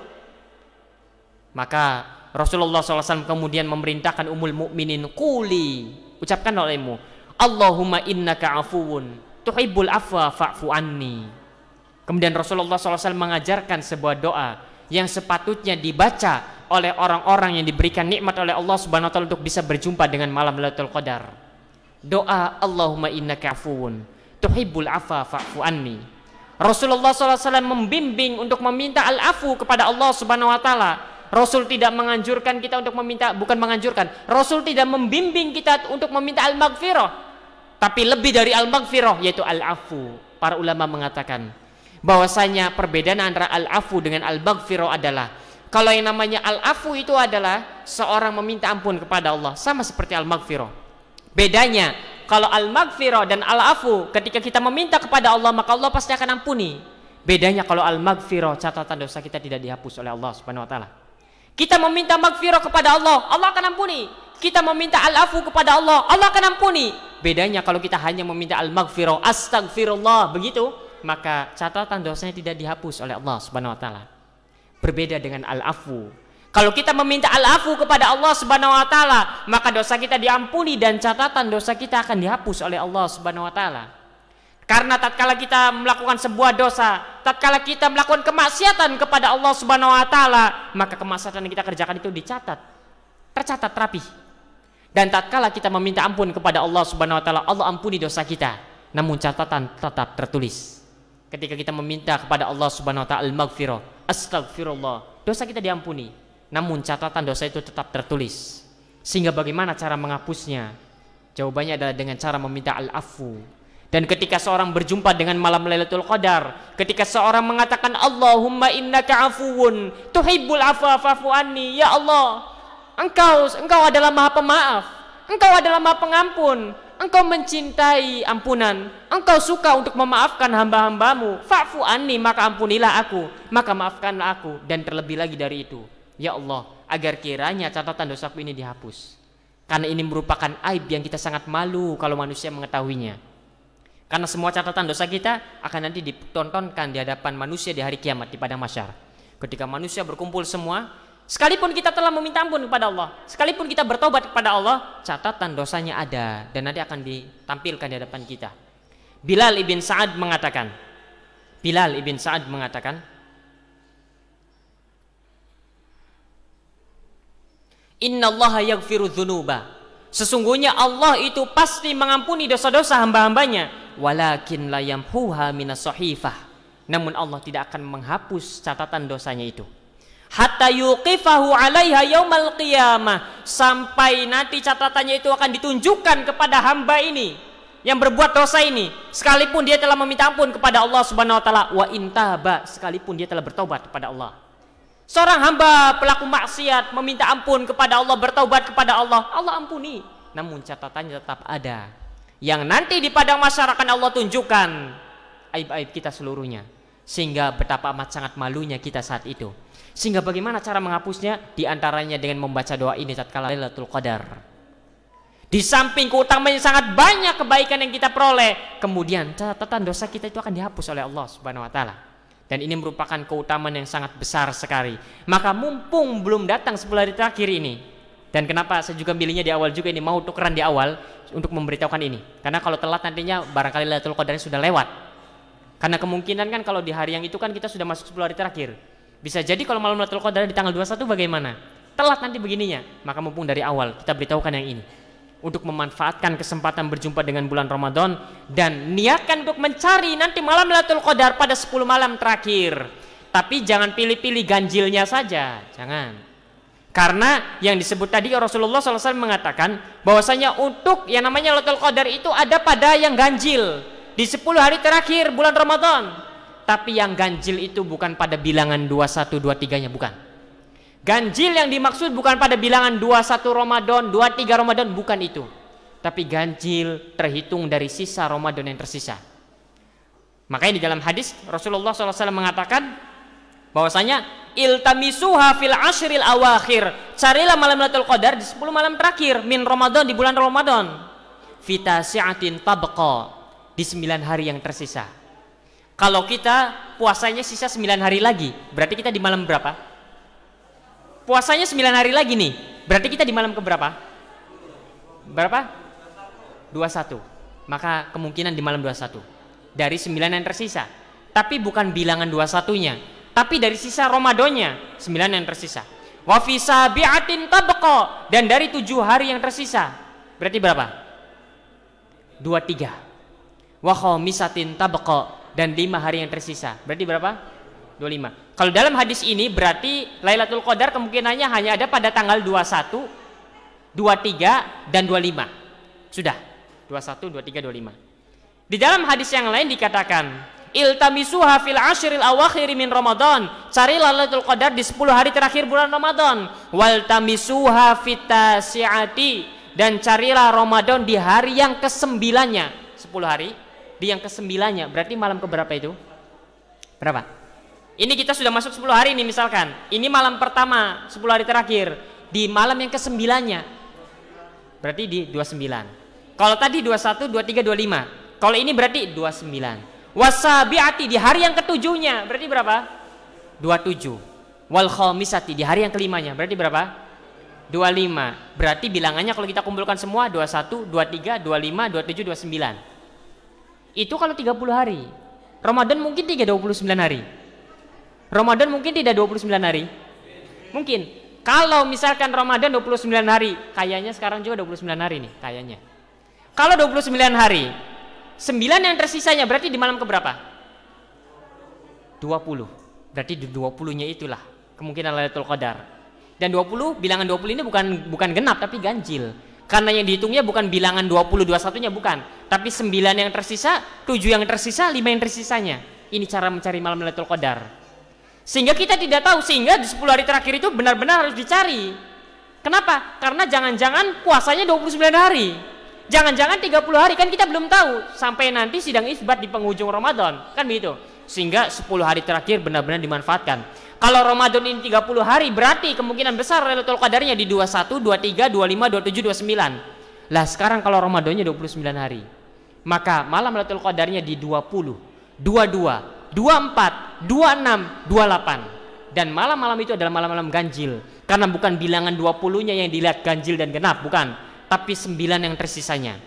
Maka Rasulullah SAW kemudian memerintahkan Ummul Mukminin, quli, ucapkan olehmu, Allahumma innaka afuwun tuhibbul afwa fa'fu anni. Kemudian Rasulullah SAW mengajarkan sebuah doa yang sepatutnya dibaca oleh orang-orang yang diberikan nikmat oleh Allah Subhanahu wa taala untuk bisa berjumpa dengan malam Lailatul Qadar. Doa Allahumma innaka afuwun tuhibbul afwa fa'fu anni. Rasulullah SAW membimbing untuk meminta al-afu kepada Allah Subhanahu wa taala. Rasul tidak menganjurkan kita untuk meminta, bukan menganjurkan, Rasul tidak membimbing kita untuk meminta al-maghfirah, tapi lebih dari al-maghfirah, yaitu al-afu. Para ulama mengatakan bahwasanya perbedaan antara al-afu dengan al-maghfirah adalah, kalau yang namanya al-afu itu adalah seorang meminta ampun kepada Allah, sama seperti al-maghfirah. Bedanya, kalau al-maghfirah dan al-afu, ketika kita meminta kepada Allah, maka Allah pasti akan ampuni. Bedanya kalau al-maghfirah, catatan dosa kita tidak dihapus oleh Allah Subhanahu wa taala. Kita meminta maghfirah kepada Allah, Allah akan ampuni. Kita meminta al-afu kepada Allah, Allah akan ampuni. Bedanya kalau kita hanya meminta al-maghfirah, astagfirullah, begitu, maka catatan dosanya tidak dihapus oleh Allah Subhanahu wa taala. Berbeda dengan al-afu. Kalau kita meminta al-afu kepada Allah Subhanahu wa taala, maka dosa kita diampuni dan catatan dosa kita akan dihapus oleh Allah Subhanahu wa taala. Karena tatkala kita melakukan sebuah dosa, tatkala kita melakukan kemaksiatan kepada Allah Subhanahu wa taala, maka kemaksiatan yang kita kerjakan itu tercatat rapi. Dan tatkala kita meminta ampun kepada Allah Subhanahu wa taala, Allah ampuni dosa kita, namun catatan tetap tertulis. Ketika kita meminta kepada Allah Subhanahu wa taala al-maghfirah, astagfirullah, dosa kita diampuni, namun catatan dosa itu tetap tertulis. Sehingga bagaimana cara menghapusnya? Jawabannya adalah dengan cara meminta al-afu. Dan ketika seorang berjumpa dengan malam Lailatul Qadar, ketika seorang mengatakan Allahumma innaka afuwun tuhibbul afwa fa'fu anni, ya Allah, Engkau adalah Maha Pemaaf, Engkau adalah Maha Pengampun, Engkau mencintai ampunan, Engkau suka untuk memaafkan hamba-hambamu, fa'fu anni, maka ampunilah aku, maka maafkanlah aku. Dan terlebih lagi dari itu, ya Allah, agar kiranya catatan dosaku ini dihapus. Karena ini merupakan aib yang kita sangat malu kalau manusia mengetahuinya. Karena semua catatan dosa kita akan nanti ditontonkan di hadapan manusia di hari kiamat, di padang mahsyar. Ketika manusia berkumpul semua, sekalipun kita telah meminta ampun kepada Allah, sekalipun kita bertobat kepada Allah, catatan dosanya ada dan nanti akan ditampilkan di hadapan kita. Bilal ibn Sa'ad mengatakan, Innallaha yaghfiru dzunuba. Sesungguhnya Allah itu pasti mengampuni dosa-dosa hamba-hambanya, walakin la yamhuha minas sahifah. Namun Allah tidak akan menghapus catatan dosanya itu. Hatta yuqifahu 'alaiha yaumal qiyamah, sampai nanti catatannya itu akan ditunjukkan kepada hamba ini yang berbuat dosa ini, sekalipun dia telah meminta ampun kepada Allah Subhanahu wa taala, wa intaba, sekalipun dia telah bertobat kepada Allah. Seorang hamba pelaku maksiat meminta ampun kepada Allah, bertaubat kepada Allah, Allah ampuni. Namun catatannya tetap ada, yang nanti di padang mahsyar akan Allah tunjukkan aib-aib kita seluruhnya, sehingga betapa amat sangat malunya kita saat itu. Sehingga bagaimana cara menghapusnya? Di antaranya dengan membaca doa ini tatkala Lailatul Qadar. Di samping keutamanya sangat banyak kebaikan yang kita peroleh, kemudian catatan dosa kita itu akan dihapus oleh Allah Subhanahu wa taala. Dan ini merupakan keutamaan yang sangat besar sekali. Maka mumpung belum datang 10 hari terakhir ini, dan kenapa saya juga pilihnya di awal juga ini, mau tukeran di awal untuk memberitahukan ini. Karena kalau telat nantinya barangkali Lailatul Qadar sudah lewat. Karena kemungkinan kan kalau di hari yang itu kan kita sudah masuk 10 hari terakhir. Bisa jadi kalau malam Lailatul Qadar di tanggal 21 bagaimana? Telat nanti begininya. Maka mumpung dari awal kita beritahukan yang ini, untuk memanfaatkan kesempatan berjumpa dengan bulan Ramadan dan niatkan untuk mencari nanti malam Lailatul Qadar pada 10 malam terakhir. Tapi jangan pilih-pilih ganjilnya saja, jangan. Karena yang disebut tadi Rasulullah SAW mengatakan bahwasanya untuk yang namanya Lailatul Qadar itu ada pada yang ganjil di 10 hari terakhir bulan Ramadan. Tapi yang ganjil itu bukan pada bilangan 21, 23-nya, bukan. Ganjil yang dimaksud bukan pada bilangan 21 Ramadan, 23 Ramadan, bukan itu. Tapi ganjil terhitung dari sisa Ramadan yang tersisa. Makanya di dalam hadis Rasulullah SAW mengatakan bahwasanya iltamisuha fil ashril awakhir, carilah malam Lailatul Qadar di 10 malam terakhir min Ramadan, di bulan Ramadan. Fitasi'atin tabqa, di 9 hari yang tersisa. Kalau kita puasanya sisa 9 hari lagi, berarti kita di malam berapa? Puasanya 9 hari lagi nih, berarti kita di malam keberapa? Berapa? 21. Maka kemungkinan di malam 21 dari 9 yang tersisa. Tapi bukan bilangan 21-nya, tapi dari sisa Ramadannya 9 yang tersisa. Wa fi sabi'atin tabqa, dan dari 7 hari yang tersisa. Berarti berapa? 23. Wa khamisatin tabqa, dan 5 hari yang tersisa. Berarti berapa? 25. Kalau dalam hadis ini berarti Lailatul Qadar kemungkinannya hanya ada pada tanggal 21, 23 dan 25. Sudah. 21, 23, 25. Di dalam hadis yang lain dikatakan, iltamisuha fil ashril awakhir min Ramadan, carilah Lailatul Qadar di 10 hari terakhir bulan Ramadan. Wal tamisuha fitasi'ati, dan carilah Ramadan di hari yang ke-9-nya. 10 hari di yang ke-9-nya, berarti malam keberapa itu? Berapa? Ini kita sudah masuk 10 hari nih misalkan. Ini malam pertama 10 hari terakhir, di malam yang ke-9-nya. Berarti di 29. Kalau tadi 21, 23, 25. Kalau ini berarti 29. Wasabi'ati, di hari yang ke-7-nya, berarti berapa? 27. Wal khamisati, di hari yang ke-5-nya, berarti berapa? 25. Berarti bilangannya kalau kita kumpulkan semua 21, 23, 25, 27, 29. Itu kalau 30 hari. Ramadan mungkin tidak 29 hari. Ramadan mungkin tidak 29 hari. Mungkin. Kalau misalkan Ramadan 29 hari, kayaknya sekarang juga 29 hari nih, kayaknya. Kalau 29 hari, 9 yang tersisanya berarti di malam keberapa? 20. Berarti di 20-nya itulah kemungkinan Lailatul Qadar. Dan 20, bilangan 20 ini bukan genap tapi ganjil. Karena yang dihitungnya bukan bilangan 20, 21-nya bukan, tapi 9 yang tersisa, 7 yang tersisa, 5 yang tersisanya. Ini cara mencari malam Lailatul Qadar. Sehingga kita tidak tahu, sehingga di 10 hari terakhir itu benar-benar harus dicari. Kenapa? Karena jangan-jangan puasanya 29 hari. Jangan-jangan 30 hari, kan kita belum tahu sampai nanti sidang isbat di penghujung Ramadan, kan begitu. Sehingga 10 hari terakhir benar-benar dimanfaatkan. Kalau Ramadan ini 30 hari, berarti kemungkinan besar Lailatul Qadarnya di 21, 23, 25, 27, 29. Lah sekarang kalau Ramadannya 29 hari, maka malam Lailatul Qadarnya di 20, 22, 24, 26, 28. Dan malam-malam itu adalah malam-malam ganjil. Karena bukan bilangan 20-nya yang dilihat ganjil dan genap, bukan. Tapi 9 yang tersisanya.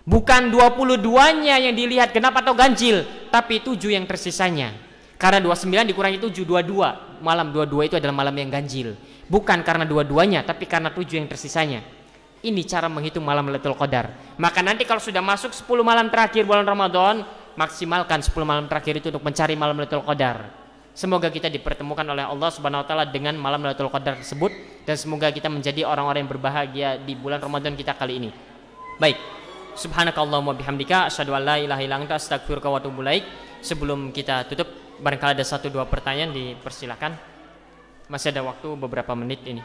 Bukan 22-nya yang dilihat genap atau ganjil, tapi 7 yang tersisanya. Karena 29 dikurangi 7, 22. Malam 22 itu adalah malam yang ganjil. Bukan karena dua-duanya, tapi karena 7 yang tersisanya. Ini cara menghitung malam Lailatul Qadar. Maka nanti kalau sudah masuk 10 malam terakhir bulan Ramadan, maksimalkan 10 malam terakhir itu untuk mencari malam Lailatul Qadar. Semoga kita dipertemukan oleh Allah Subhanahu wa taala dengan malam Lailatul Qadar tersebut, dan semoga kita menjadi orang-orang yang berbahagia di bulan Ramadan kita kali ini. Baik. Subhanakallahumma bihamdika asyhadu an la ilaha illa anta astaghfiruka wa atubu ilaik. Sebelum kita tutup, barangkali ada 1-2 pertanyaan, dipersilakan. Masih ada waktu beberapa menit ini.